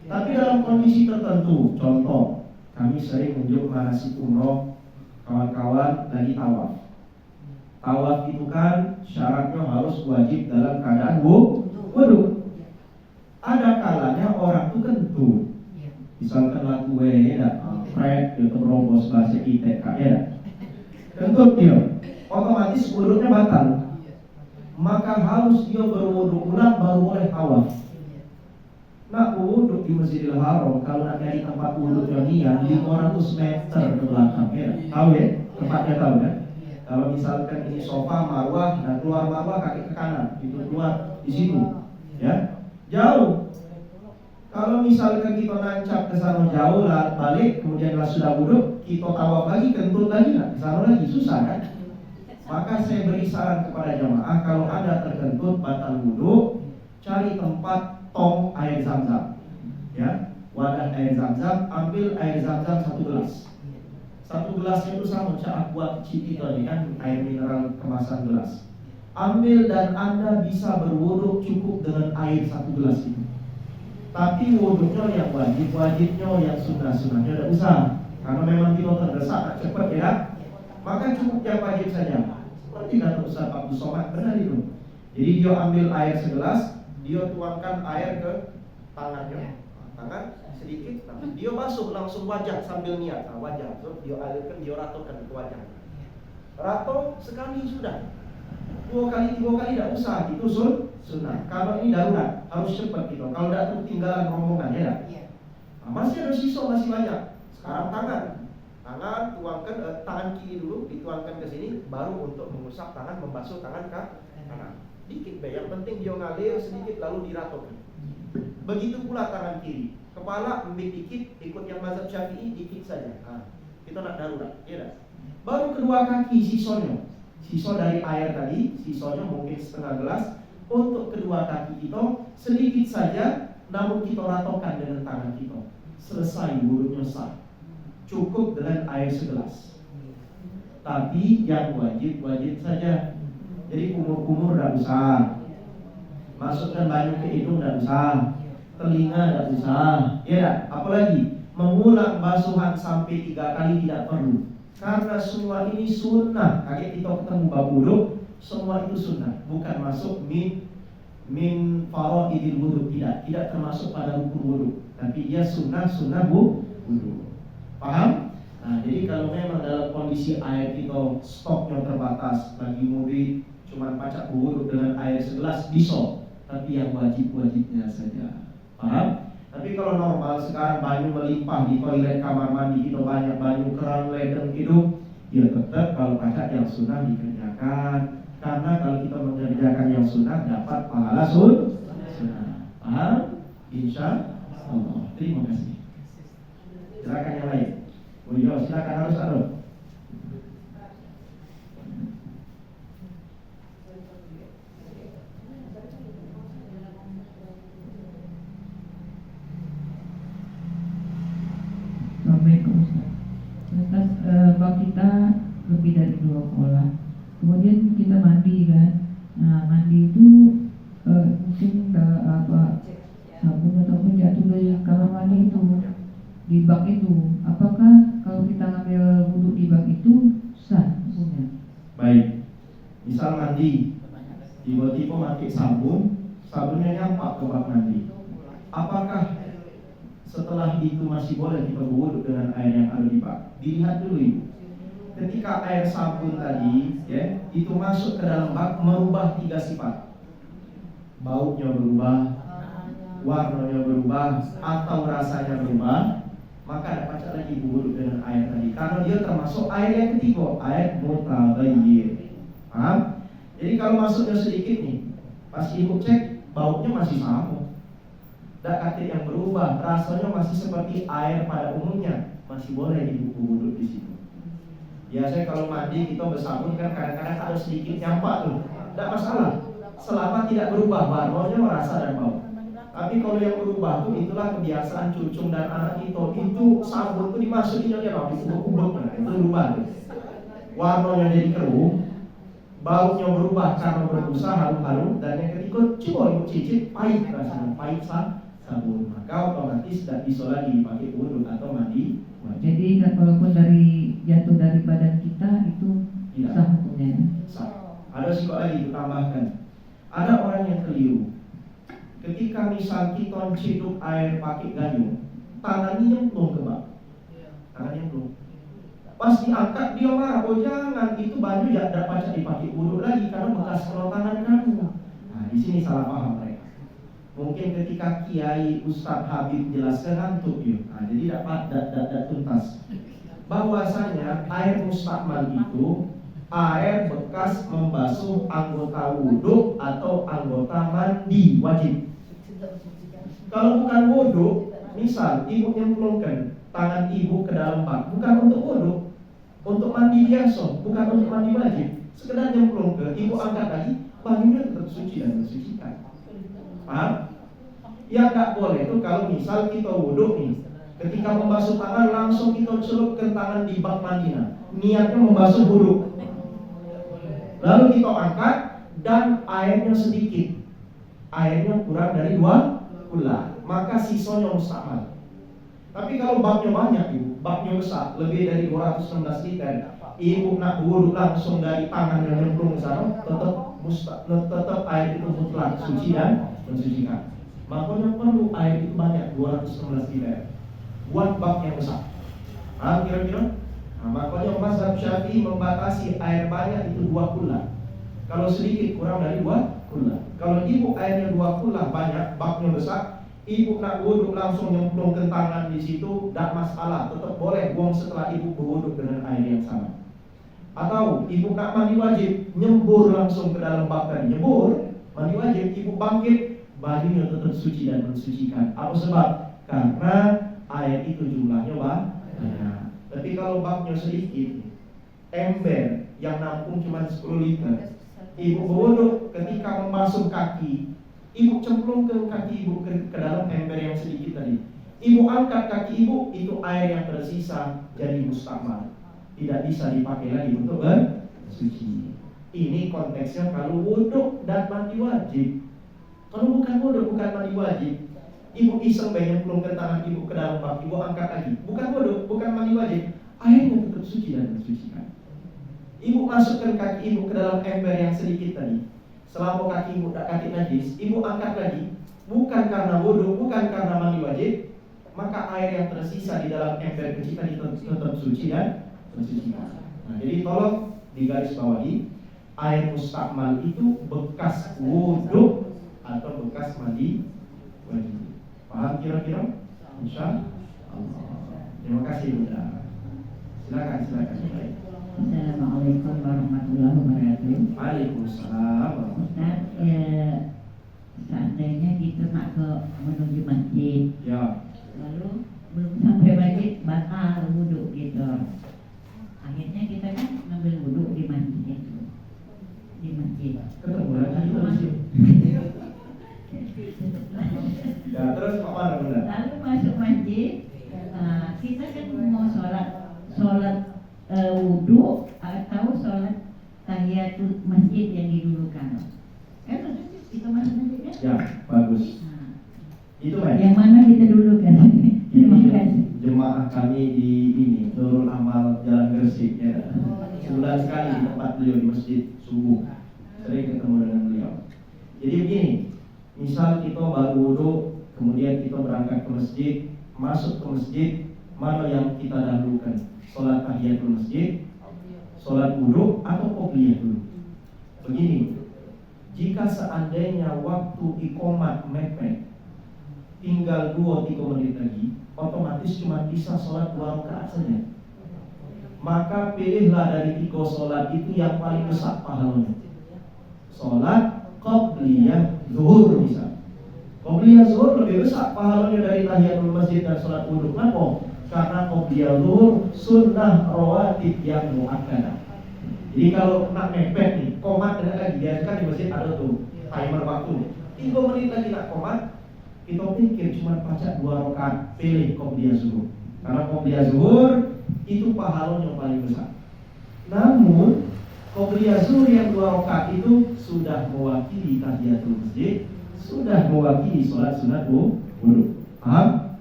Tapi dalam kondisi tertentu, contoh kami sering menunjuk manasik umroh, kawan-kawan lagi tawaf. Tawaf itu kan syaratnya harus wajib dalam keadaan wudhu. Ada kalanya orang itu kentut, misalkan laku Fred itu berobos bahasa kita ya, kentut dia, otomatis wudhunya batal. Maka harus dia berwudhu ulang baru boleh tawaf. Nah, wudhu di Masjidil Haram kalau nak dari tempat wudhu Jamiah 500 meter ke belakang ya. Tahu ya? Tempatnya tahu kan? Kalau misalkan ini sofa marwah, nah keluar marwah kaki ke kanan, itu keluar di situ. Ya. Jauh. Kalau misalkan kita nancap ke sana jauh lah balik, kemudian lah sudah wudhu, kita tawaf lagi, kentut lagi lah, di sana lagi susah kan? Maka saya beri saran kepada jamaah, kalau ada terkentut batal wudhu, cari tempat tong air zam-zam, ya, wadah air zam-zam, ambil air zam-zam 1 gelas. 1 gelas itu sama cak buat cip itu kan, air mineral kemasan gelas. Ambil dan Anda bisa berwudhu cukup dengan air 1 gelas itu. Tapi wudhunya yang wajibnya, yang sunnah-sunnahnya tidak usah, karena memang kita terdesak cepat ya. Maka cukup yang wajib saja. Seperti kata Ustaz Abdul Somad benar itu. Jadi dia ambil air segelas, dia tuangkan air ke tangannya, tangan sedikit, dia basuh langsung wajah sambil niat. Nah, wajah, so, dia alirkan, dia ratokan ke wajah. Rato sekali sudah, 2 kali 3 kali tidak usah, itu sunnah. Kalau ini darurat harus cepat gitu. Kalau tidak ketinggalan rombongan ya. Nah, masih ada sisa masih banyak. Sekarang tangan tuangkan tangan kiri dulu, dituangkan ke sini, baru untuk mengusap tangan, membasuh tangan ke kanan. Dikit be, yang penting dia ngalir sedikit lalu diratokan. Begitu pula tangan kiri, kepala ambil dikit, ikut yang mazhab Syafi'i dikit saja. Nah, kita nak darurat, ya dah. Baru kedua kaki sisanya, sisa dari air tadi, sisanya mungkin setengah gelas. Untuk kedua kaki kita sedikit saja, namun kita ratokan dengan tangan kita. Selesai wudhunya sah. Cukup dengan air segelas. Tapi yang wajib saja. Jadi kumur-kumur tidak usah. Masukkan banyak ke hidung tidak usah. Telinga tidak usah. Ya tak? Apalagi mengulang basuhan sampai 3 kali tidak perlu. Karena semua ini sunnah. Kayak kita ketemu bab wudhu, semua itu sunnah. Bukan masuk min min faraidil wudu, tidak termasuk pada rukun wudu, tapi dia sunnah wudu. Paham? Nah, jadi kalau memang dalam kondisi air kita stoknya terbatas, lagi mudik cuma pacak wudu dengan air segelas bisa, tapi yang wajibnya saja. Paham? Tapi kalau normal sekarang banyu melimpah di toilet kamar mandi kita, banyak banyu keran ledeng hidup, ya tetap kalau pacak yang sunnah dikerjakan. Karena kalau kita mengerjakan yang sunnah dapat pahala sunnah. Paham? Insya Allah. Terima kasih. Silakan yang lain. Oh iya, silakan harus ada. Assalamualaikum Ustaz. Ustaz, bak kita lebih dari 2 kolam. Kemudian kita mandi kan. Nah, mandi itu mungkin sabun ataupun jatuh dari kamar mandi itu di bak itu. Apakah kalau kita ngambil wudhu di bak itu sah hukumnya? Baik. Misal mandi, tiba-tiba pakai sabunnya nyampak ke bak mandi. Apakah setelah itu masih boleh kita berwudu dengan air yang ada di bak? Dilihat dulu ibu. Ketika air sabun tadi, ya, itu masuk ke dalam bak, merubah 3 sifat. Baunya berubah, warnanya berubah, atau rasanya berubah, maka ada pacak lagi berwudu dengan air tadi. Karena dia termasuk air yang ketiga, air mutaghayyir. Paham? Jadi kalau masuknya sedikit nih, pas ibu cek, baunya masih sama. Tak kata yang berubah, rasanya masih seperti air pada umumnya, masih boleh ibu berwudu di situ. Biasanya kalau mandi kita bersabun kan kadang-kadang ada sedikit nyampak tuh, tidak masalah, selama tidak berubah warnanya, rasa dan bau. Tapi kalau yang berubah tuh itulah kebiasaan cucung dan anak kita, itu sabun tuh dimasukin aja loh, kubur-kubur, itu berubah tuh. Warnanya jadi keruh, baunya berubah karena berbusa harum-harum, dan yang ketiga coba ibu cicip pahit rasanya, pahit sabun, maka otomatis tidak bisa lagi dipakai wudu atau mandi. Jadi walaupun jatuh dari badan kita itu Tidak. sah hukumnya. Sah. Ada sikap lagi ditambahkan. Ada orang yang keliru. Ketika misal kita ciduk air pakai gayung, tangannya nyemplung ke bak. Tangannya nyemplung. Pas diangkat dia marah, oh jangan, itu baju ya tidak pacak dipakai wudu lagi karena bekas tangan kamu. Nah, di sini salah paham mereka. Mungkin ketika Kiai Ustadz Habib jelaskan ngantuk ya. Nah, jadi tidak tuntas. Bahwasanya air mustakmal itu air bekas membasuh anggota wudhu atau anggota mandi wajib. Kalau bukan wudhu, misal ibu nyemplungkan tangan ibu ke dalam bak, bukan untuk wudhu, untuk mandi biasa, bukan untuk mandi wajib. Sekedar nyemplung ke, ibu angkat lagi, bajunya tetap suci dan mensucikan. Paham? Yang tak boleh itu kalau misal kita wudhu nih, ketika membasuh tangan langsung kita celupkan tangan di bak mandinya, niatnya membasuh wudhu. Lalu kita angkat dan airnya sedikit, airnya kurang dari 2 kula, maka sisanya mustakmal. Tapi kalau baknya banyak ibu, baknya besar, lebih dari 216 liter, ibu nak wudhu langsung dari tangan yang nyemplung ke sana, tetap air itu mutlak suci dan mensucikan. Makanya perlu air itu banyak, 216 liter, buat bak yang besar. Kira-kira? Nah, makanya mazhab Syafi'i membatasi air banyak itu 2 kula. Kalau sedikit kurang dari 2 kula. Kalau ibu airnya 2 kula banyak, baknya besar, ibu nak wudhu langsung nyemplungkan tangan di situ, tidak masalah, tetap boleh buang setelah ibu berwudhu dengan air yang sama. Atau ibu nak mandi wajib, nyembur langsung ke dalam bak tadi, nyembur, mandi wajib, ibu bangkit, bajunya tetap suci dan mensucikan. Apa sebab? Karena air itu jumlahnya banyak. Tapi kalau baknya sedikit, ember yang nampung cuma 10 liter, ibu berwudhu ketika membasuh kaki, ibu cemplungkan kaki ibu ke dalam ember yang sedikit tadi. Ibu angkat kaki ibu, itu air yang tersisa jadi mustakmal, tidak bisa dipakai lagi untuk bersuci. Ini konteksnya kalau wudhu dan mandi wajib. Kalau bukan wudhu, bukan mandi wajib, ibu iseng nyemplungkan tangan ibu ke dalam bak, ibu angkat lagi, bukan wudhu, bukan mandi wajib, airnya tetap suci dan mensucikan. Ibu masukkan kaki ibu ke dalam ember yang sedikit tadi, selama kakimu tak kaki najis, ibu angkat lagi, bukan karena wudhu, bukan karena mandi wajib, maka air yang tersisa di dalam ember kecil tadi tetap suci dan mensucikan. Nah, jadi tolong digarisbawahi, air mustakmal itu bekas wudhu atau bekas mandi wajib. Paham kira-kira? Insya Allah. Terima kasih Bunda. Silakan. Baik. Assalamualaikum warahmatullahi wabarakatuh. Waalaikumsalam. Ustaz, seandainya kita nak menuju masjid, Ya. lalu belum sampai masjid batal wudhu gitu. Akhirnya kita kan ngambil wudhu di masjid. Ketemu lagi masjid. Ya, terus apa Bunda? Lalu masuk masjid, kita kan mau sholat wudhu atau sholat tahiyatul masjid yang didulukan. Kan kita masuk masjid kan? Ya, bagus. Nah, Itu baik. yang mana kita dulukan? Terima kasih. Jemaah kami di ini Nurul Amal Jalan Gresik ya. Sebulan sekali di tempat beliau di masjid subuh. Sering ketemu dengan beliau. Jadi begini, misal kita baru wudhu, kemudian kita berangkat ke masjid, masuk ke masjid, mana yang kita dahulukan? Sholat tahiyatul masjid, sholat wudhu, atau qobliyah dulu? Begini, jika seandainya waktu iqomat mepet, tinggal 2-3 menit lagi, otomatis cuma bisa sholat 2 rakaat saja. Maka pilihlah dari 3 sholat itu yang paling besar pahalanya. Sholat qobliyah zuhur misal. Qobliyah zuhur lebih besar pahalanya dari tahiyatul masjid dan sholat wudhu. Kenapa? Karena qobliyah zuhur sunnah rawatib yang muakkadah. Jadi kalau nak mepet nih, komat tidak lagi. Biasanya di masjid ada tuh timer waktu. 3 menit lagi nak komat, kita pikir cuma baca 2 rakaat, pilih qobliyah zuhur. Karena qobliyah zuhur itu pahalanya paling besar. Namun qobliyah zuhur yang 2 rakaat itu sudah mewakili tahiyatul masjid, sudah mewakili sholat sunat wudhu. Paham?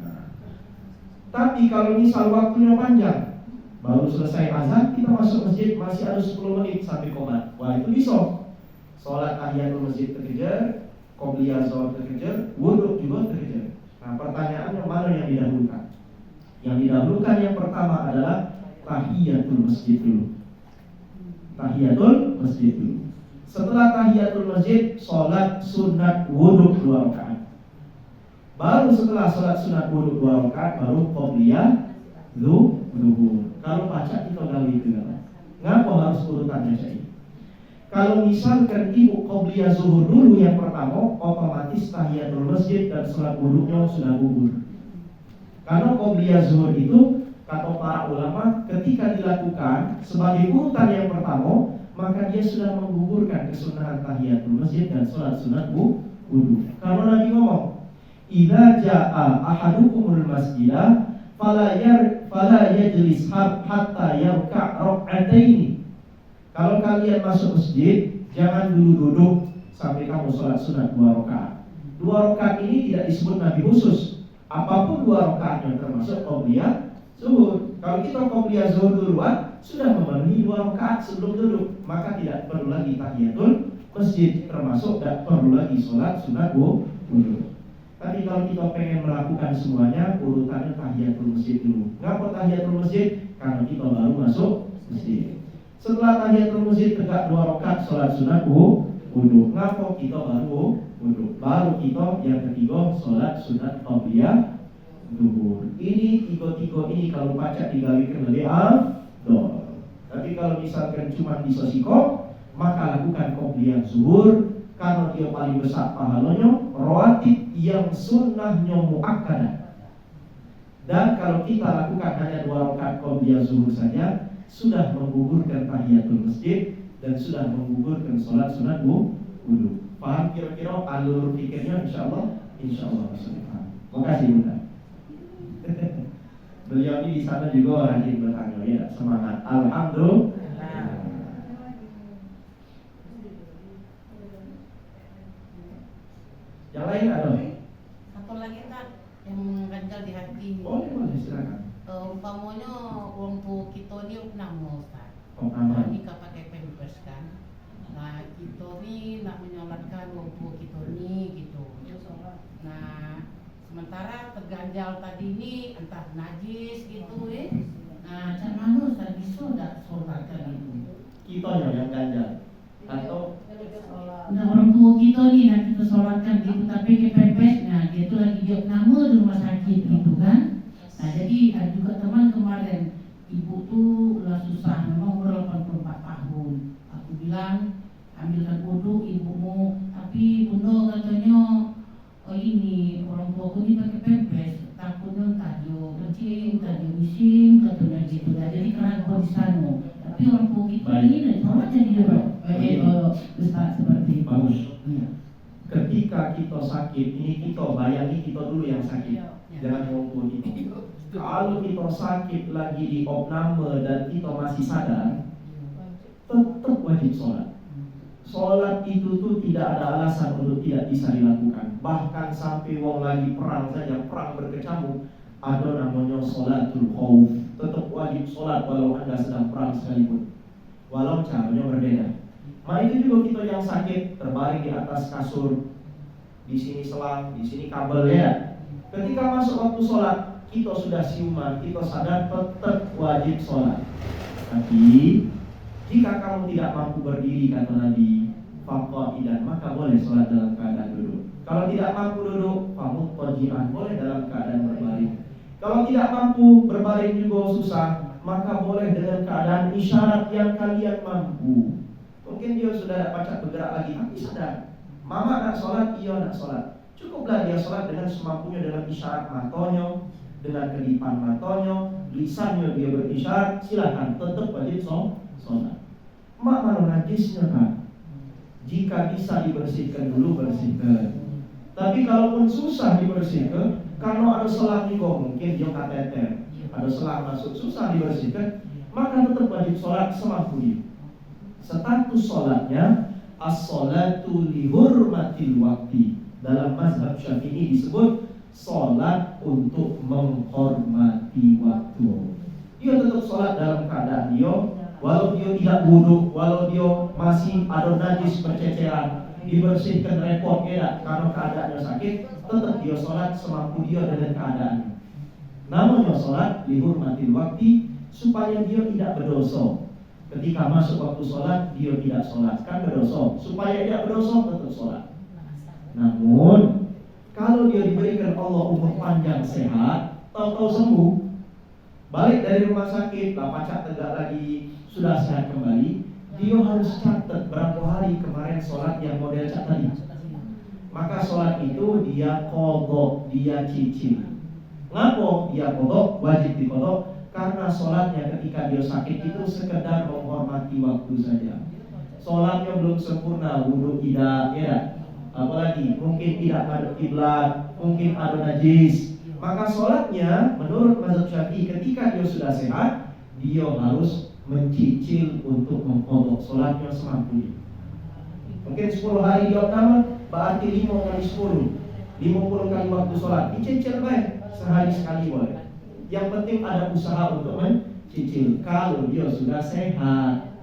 Tapi kalau misal waktunya panjang, baru selesai azan, kita masuk masjid masih ada 10 menit sampai qomat. Wah, itu bisa. Sholat tahiyatul masjid terkejar, qobliyah zuhur terkejar, wudhu juga terkejar. Nah, pertanyaannya mana yang didahulukan? Yang didahulukan yang pertama adalah tahiyatul masjid dulu. Tahiyatul masjid dulu. Setelah tahiyatul masjid, sholat sunat wudhu 2 rakaat. Baru setelah sholat sunat wudhu 2 rakaat, baru qobliyah zuhur. Kalau baca kita gawe itu kan. Ngapa harus urutannya saya? Kalau misalkan ibu qobliyah zuhur dulu yang pertama, otomatis tahiyatul masjid dan sholat wudhunya sudah gugur. Karena qobliyah zuhur itu kata para ulama ketika dilakukan sebagai urutan yang pertama, maka dia sudah menggugurkan kesunahan tahiyatul masjid dan sholat sunat wudhu. Karena Nabi ngomong, idza jaa ahadukumul masjidah fala yajlis hatta yarka' rak'ataini. Kalau kalian masuk masjid, jangan dulu duduk sampai kamu sholat sunat 2 rakaat. 2 rakaat ini tidak disebut Nabi khusus. Apapun 2 rakaatnya termasuk qobliyah zuhur. Kalau kita qobliyah zuhur duluan, sudah memenuhi 2 rakaat sebelum duduk, maka tidak perlu lagi tahiyatul masjid, termasuk tidak perlu lagi sholat sunat wudhu. Tapi kalau kita pengen melakukan semuanya, urutannya tahiyatul masjid dulu. Ngapa tahiyatul masjid? Karena kita baru masuk masjid. Setelah tahiyatul masjid tegak 2 rakaat sholat sunat wudhu. Ngapa kita baru wudhu? Baru kita yang ketiga sholat sunat qobliyah zuhur. Ini 3 ini kalau baca digawikan lebih afdol. Tapi kalau misalkan cuma bisa sikop, maka lakukan qobliyah zuhur karena dia paling besar pahalanya, rawatib yang sunnahnya muakkadah. Dan kalau kita lakukan hanya 2 rakaat qobliyah zuhur saja, sudah menggugurkan tahiyatul masjid dan sudah menggugurkan sholat sunat wudhu. Paham kira-kira alur pikirnya? Insyaallah bisa dipaham. Terima kasih Bunda. Beliau ini di sana juga rajin bertanya, ya, semangat. Alhamdulillah. Yang lain ada? Satu lagi tak yang mengganjal di hati. Oh, boleh silakan. Umpamanya orang tua kita ni nama Ustaz. Nama. Nikah pakai pampers kan. Nah kita ni ni nak menyolatkan orang tua kita ni gitu. Nah, sementara terganjal tadi ni entah najis gitu Nah, macam mana Ustaz bisa tak solatkan itu? Kitanya yang ganjal atau Nah, orang tua kita ni nak kita solatkan gitu tapi kepepet. Nah, dia tu lagi jawab nama di rumah sakit gitu kan. Nah, jadi ada juga teman kemarin ibu tu lah susah, memang umur 84 tahun. Aku bilang ambilkan wudu ibumu, tapi bunda katanya oh ini orang tua aku ni pakai pempes, takutnya entah dia kencing, entah dia bising, katanya gitu. Nah, jadi kerana di sana. Tapi orang tua kita ni dah sholat jadi dia Ustaz seperti itu. bagus. Ya. Ketika kita sakit, ini kita bayangi kita dulu yang sakit, jangan orang tua kita. Kalau kita sakit lagi di opname dan kita masih sadar, tetap wajib sholat. Sholat itu tuh tidak ada alasan untuk tidak bisa dilakukan. Bahkan sampai wong lagi perang saja, perang berkecamuk, ada namanya sholatul khauf. Tetap wajib sholat walau Anda sedang perang sekalipun, walau caranya berbeda. Nah itu juga kita yang sakit terbaring di atas kasur, di sini selang, di sini kabel ya. Ketika masuk waktu sholat, kita sudah siuman, kita sadar tetap wajib sholat. Tapi jika kamu tidak mampu berdiri kata Nabi, faqaidan, maka boleh sholat dalam keadaan duduk. Kalau tidak mampu duduk, famutqaji'an, boleh dalam keadaan berbaring. Kalau tidak mampu berbaring juga susah, maka boleh dengan keadaan isyarat yang kalian mampu. Mungkin dia sudah tak pacak bergerak lagi, tapi sadar, mama nak sholat, iya nak sholat. Cukuplah dia sholat dengan semampunya, dengan isyarat matanya, dengan kedipan matanya, lisannya dia berisyarat, silakan tetap wajib sholat. Mak mana najisnya kan? Jika bisa dibersihkan dulu, bersihkan. Tapi kalaupun susah dibersihkan, karena ada selang juga, mungkin dia kateter, ada selang masuk, susah dibersihkan, maka tetap wajib sholat semampu dia. Status sholatnya as-sholatu lihurmatil wakti. Dalam mazhab Syafi'i disebut sholat untuk menghormati waktu. Dia tetap sholat dalam keadaan dia, walau dia tidak wudhu, walau dia masih ada najis berceceran, dibersihkan repot ya, karena keadaannya sakit, tetap dia sholat semampu dia dengan keadaannya. Namun dia sholat lihurmatil wakti, supaya dia tidak berdosa. Ketika masuk waktu sholat, dia tidak sholat, kan berdosa. Supaya tidak berdosa, tetap sholat. Namun kalau dia diberikan Allah umur panjang sehat, tahu-tahu sembuh, balik dari rumah sakit, pacak tegak lagi, sudah sehat kembali, dia harus catat berapa hari kemarin sholat yang model cat tadi. Maka sholat itu dia qadha, dia cicil. Ngapa dia qadha? Wajib diqadha. Karena sholatnya ketika dia sakit itu sekedar menghormati waktu saja. Sholatnya belum sempurna, wudhu tidak, ya. Apalagi mungkin tidak ada kiblat, mungkin ada najis. Maka sholatnya menurut mazhab Syafi'i ketika dia sudah sehat, dia harus mencicil untuk mengqadha sholatnya semampunya. Mungkin 10 hari dia nama, berarti 5 kali 10, 50 kali waktu sholat, dicicil baik, sehari sekali boleh. Yang penting ada usaha untuk mencicil kalau dia sudah sehat.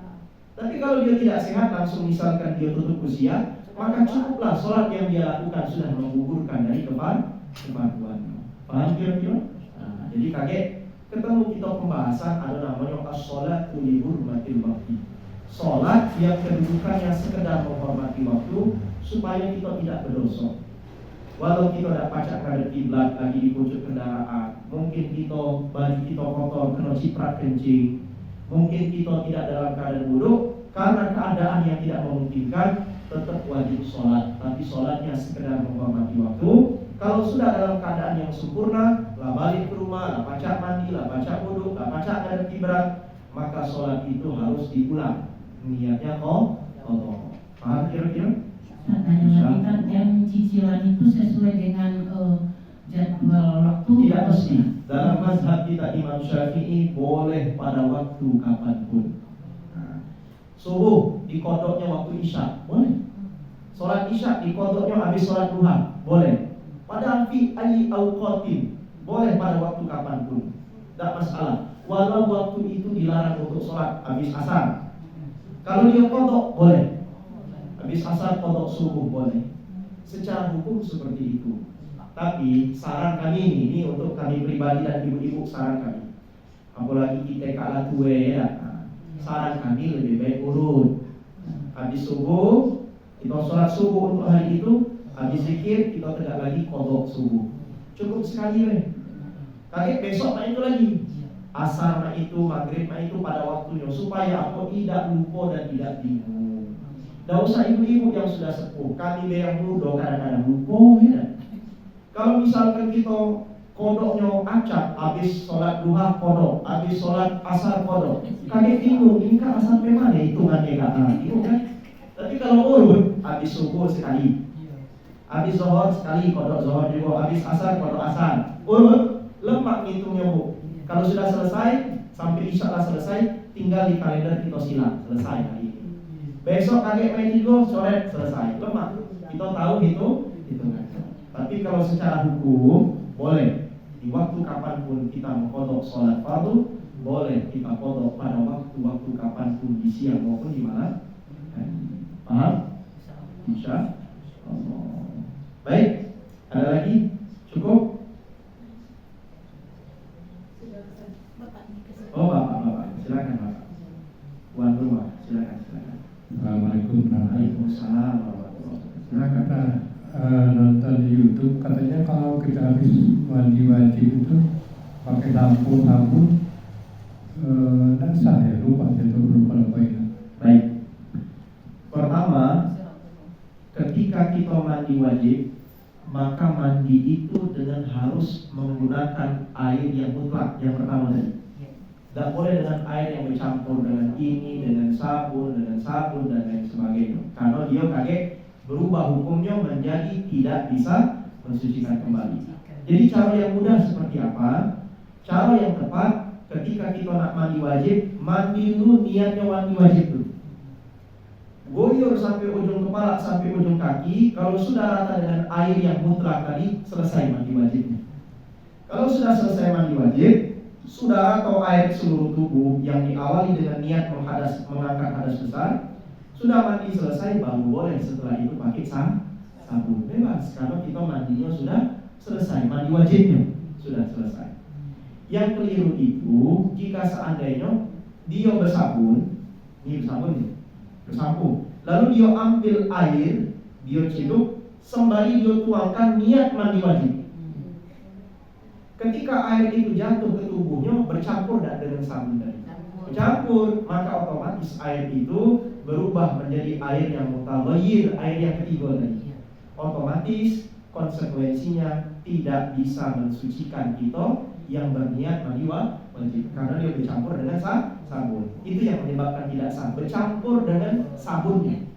Tapi kalau dia tidak sehat, langsung misalkan dia tutup usia, maka cukuplah sholat yang dia lakukan sudah menggugurkan dari kepatuhan. Paham kira-kira? Nah, jadi kaget ketemu kita pembahasan ada namanya as-sholatu lihurmatil wakti. Sholat yang kedudukannya sekedar menghormati waktu supaya kita tidak berdosa. Walau kita tidak pacak pada kiblat lagi di pucuk kendaraan, mungkin kita baju kita kotor kena ciprat kencing, mungkin kita tidak dalam keadaan wudhu, karena keadaan yang tidak memungkinkan, tetap wajib sholat. Tapi sholatnya sekedar menghormati waktu. Kalau sudah dalam keadaan yang sempurna, lah balik ke rumah, lah pacak mandi, lah pacak wudhu, lah pacak ada kiblat, maka sholat itu harus diulang. Niatnya kotor. Paham kira-kira? Tanya kan yang cicilan itu sesuai dengan jadwal waktu. Tidak mesti. Dalam mazhab kita Imam Syafi'i boleh pada waktu kapanpun. Subuh dikodoknya waktu isya, boleh. Sholat isya dikodoknya habis sholat duha, boleh. Pada fi ayyi awqatin, boleh pada waktu kapanpun, tidak masalah. Walau waktu itu dilarang untuk sholat habis asar, kalau dia kodok boleh. habis asar qadha subuh boleh. Secara hukum seperti itu. Tapi saran kami ini untuk kami pribadi dan ibu-ibu, saran kami, apalagi kita kalah tua ya, saran kami lebih baik urut. Habis subuh kita sholat subuh untuk hari itu, habis zikir kita tegak lagi qadha subuh. Cukup sekali weh. Kaget besok mak itu lagi. Asar mak itu, maghrib mak itu pada waktunya, supaya aku tidak lupa dan tidak bingung. Tidak usah ibu-ibu yang sudah sepuh, kami yang muda kadang-kadang lupa ya. Kalau misalkan kita kodoknya acak, habis sholat duha kodok, habis sholat asar kodok, kaget bingung, ini kan asar memang ya hitungannya gak bingung kan? Tapi kalau urut, habis subuh sekali, habis zuhur sekali kodok zuhur juga, habis asar kodok asar, urut, lemak ngitungnya bu. Kalau sudah selesai, sampai isya lah selesai, tinggal di kalender kita silang, selesai hari ini. Besok kaget main tiga, sore selesai, lemak. Kita tahu hitungan. Tapi kalau secara hukum boleh di waktu kapanpun kita mengkodok sholat fardu, boleh kita kodok pada waktu kapanpun di siang maupun di malam. Paham? Insya Allah. Baik, ada lagi? Cukup? Oh bapak, silakan bapak. Tuan rumah, silakan. Assalamualaikum Waalaikumsalam warahmatullahi wabarakatuh. Silakan. Nonton di YouTube katanya kalau kita habis mandi wajib itu pakai lampu tidak sah ya, lupa itu. Baik. Pertama, ketika kita mandi wajib, maka mandi itu dengan harus menggunakan air yang mutlak. Yang pertama tadi, tidak boleh dengan air yang bercampur dengan ini, dengan sabun dan lain sebagainya. Karena dia kaget berubah hukumnya menjadi tidak bisa mensucikan kembali. Jadi cara yang mudah seperti apa? Cara yang tepat, ketika kita nak mandi wajib, mandi dulu, niatnya mandi wajib dulu. Goyor sampai ujung kepala sampai ujung kaki. Kalau sudah rata dengan air yang mutlak tadi, selesai mandi wajibnya. Kalau sudah selesai mandi wajib, sudah atau air seluruh tubuh yang diawali dengan niat mengangkat hadas besar, sudah mandi selesai, baru boleh setelah itu pakai sabun. Bebas, karena kita mandinya sudah selesai, mandi wajibnya sudah selesai. Yang keliru itu jika seandainya dia bersabun, bersampo, lalu dia ambil air, dia ciduk, sembari dia tuangkan niat mandi wajib. Ketika air itu jatuh ke tubuhnya, bercampur dengan sabun tadi. Bercampur, maka otomatis air itu berubah menjadi air yang mutaghayyir, air yang ketiga tadi. Otomatis konsekuensinya tidak bisa mensucikan kita yang berniat mandi wajib, karena dia bercampur dengan sabun. Itu yang menyebabkan tidak sah, bercampur dengan sabunnya.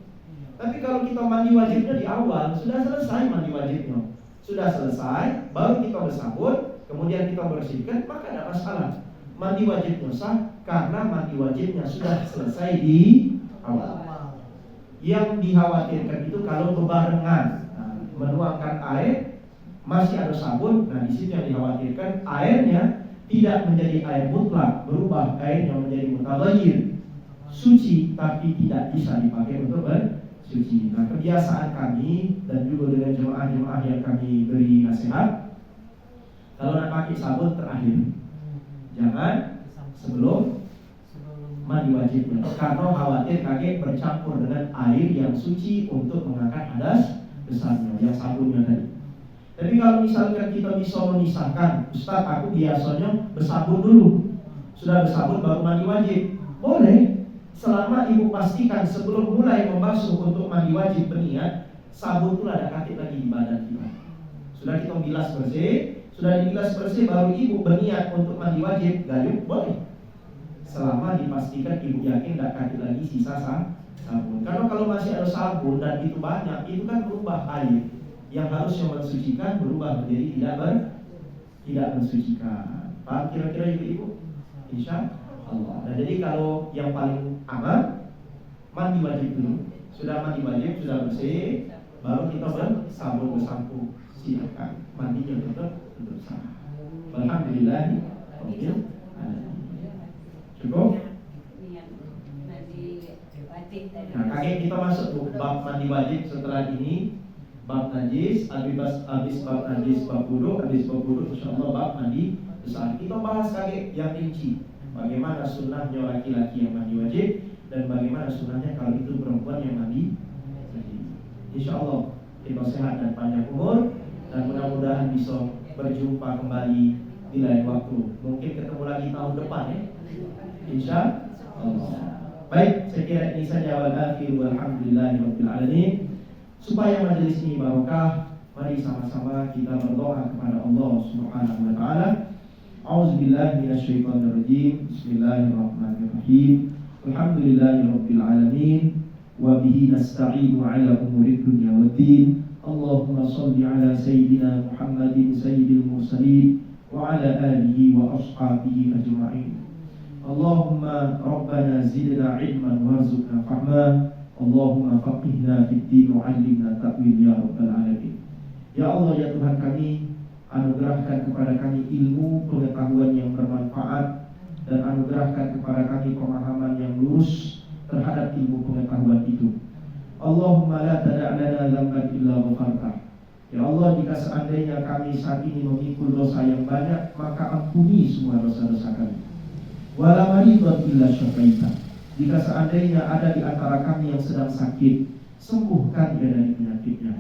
Tapi kalau kita mandi wajibnya di awal, sudah selesai mandi wajibnya, sudah selesai, baru kita bersabun, kemudian kita bersihkan, maka tidak masalah. Mandi wajibnya sah karena mandi wajibnya sudah selesai di awal. Yang dikhawatirkan itu kalau bebarengan, menuangkan air, masih ada sabun. Nah, di situ yang dikhawatirkan airnya tidak menjadi air mutlak, berubah airnya menjadi mutaghayyir, suci tapi tidak bisa dipakai untuk bersuci. Nah, kebiasaan kami dan juga dengan jemaah-jemaah yang kami beri nasihat, kalau nak pakai sabun terakhir, jangan sebelum mandi wajibnya, karena khawatir kaget bercampur dengan air yang suci untuk mengangkat hadas besarnya, yang sabunnya tadi. Tapi kalau misalkan kita bisa memisahkan, Ustaz aku biasanya bersabun dulu, sudah bersabun baru mandi wajib, boleh, selama ibu pastikan sebelum mulai membasuh untuk mandi wajib berniat, sabun itu ada kaki lagi di badan kita. Sudah kita bilas bersih, sudah dibilas bersih, baru ibu berniat untuk mandi wajib, gayung boleh, selama dipastikan ibu yakin tidak kaki lagi sisa sabun. Karena kalau masih ada sabun dan itu banyak, itu kan berubah air yang harusnya mensucikan berubah menjadi tidak mensucikan. Paham kira-kira ibu-ibu? Insya Allah. Nah, jadi kalau yang paling aman, mandi wajib dulu. Sudah mandi wajib, sudah bersih, baru kita bersabun bersampo. Silakan mandinya tetap sah. Alhamdulillah. Cukup? Nah, kakek kita masuk bab mandi wajib setelah ini. Bab najis, habis bab najis, bab wudu, habis bab wudu insyaallah bab mandi besar. Kita bahas kakek yang rinci. Bagaimana sunnahnya laki-laki yang mandi wajib dan bagaimana sunnahnya kalau itu perempuan yang mandi wajib. Insyaallah kita sehat dan panjang umur dan mudah-mudahan bisa berjumpa kembali di lain waktu. Mungkin ketemu lagi tahun depan ya. Insyaallah. Baik, saya kira ini saja wal akhir walhamdulillahirabbil alamin. Supaya majelis ini barokah, mari sama-sama kita berdoa kepada Allah Subhanahu wa taala. A'udzubillahi minasyaitonir rajim. Bismillahirrahmanirrahim. Alhamdulillahirabbil alamin wa bihi nasta'inu 'ala umurid dunya waddin. Allahumma shalli 'ala sayyidina Muhammadin sayyidil mursalin wa 'ala alihi wa ashabihi ajma'in. Allahumma rabbana zidna 'ilman warzuqna fahma. Allahumma faqihna fid din wa 'allimna ta'wil ya rabbal alamin. Ya Allah ya Tuhan kami, anugerahkan kepada kami ilmu pengetahuan yang bermanfaat dan anugerahkan kepada kami pemahaman yang lurus terhadap ilmu pengetahuan itu. Allahumma la tada' lana dhanban illa ghafartah. Ya Allah, jika seandainya kami saat ini memikul dosa yang banyak, maka ampuni semua dosa-dosa kami. Wala maridun illa syafaitah. Jika seandainya ada di antara kami yang sedang sakit, sembuhkan dia dari penyakitnya.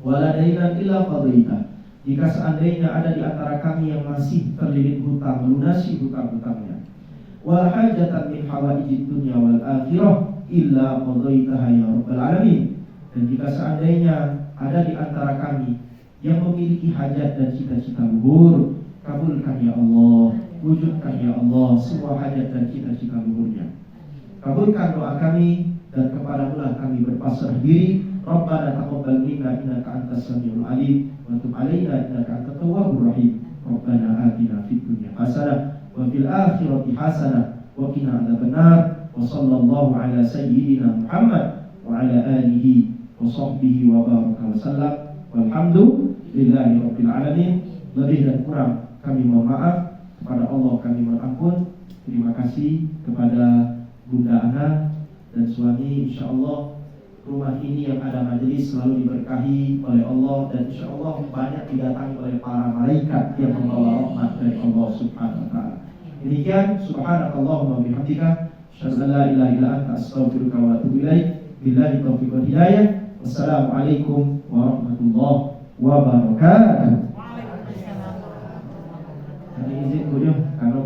Wala dainan illa qadaita. Jika seandainya ada di antara kami yang masih terlilit hutang, lunasi hutang-hutangnya. Wal hajatan min hawaijid dunya wal akhirah illa qadaitaha ya rabbal alamin. Dan jika seandainya ada di antara kami yang memiliki hajat dan cita-cita luhur, kabulkan ya Allah, wujudkan ya Allah semua hajat dan cita-cita luhurnya. Kabulkan doa kami dan kepadamu-lah kami berpasrah diri. Rabbana taqabbal minna innaka antas samiul alim wa tub 'alaina innaka antat tawwabur rahim. Rabbana atina fid dunya hasanah wa fil akhirati hasanah wa qina adzabannar. Wa sallallahu ala sayyidina Muhammad wa ala alihi wa sahbihi wa baraka wa sallam. Walhamdulillahi rabbil alamin. Lebih dan kurang kami mohon maaf, kepada Allah kami mohon ampun. Terima kasih kepada Bunda Ana dan suami. InsyaAllah rumah ini yang ada majelis selalu diberkahi oleh Allah dan InsyaAllah banyak didatangi oleh para malaikat yang membawa rahmat dari Allah Subhanahu wa ta'ala. Demikian, subhanakallahumma bihamdika asyhadu an la ilaha illa anta astaghfiruka wa atubu ilaik. Billahi taufiq wal hidayah. Wassalamualaikum warahmatullahi wabarakatuh. Waalaikumsalam. Izin karena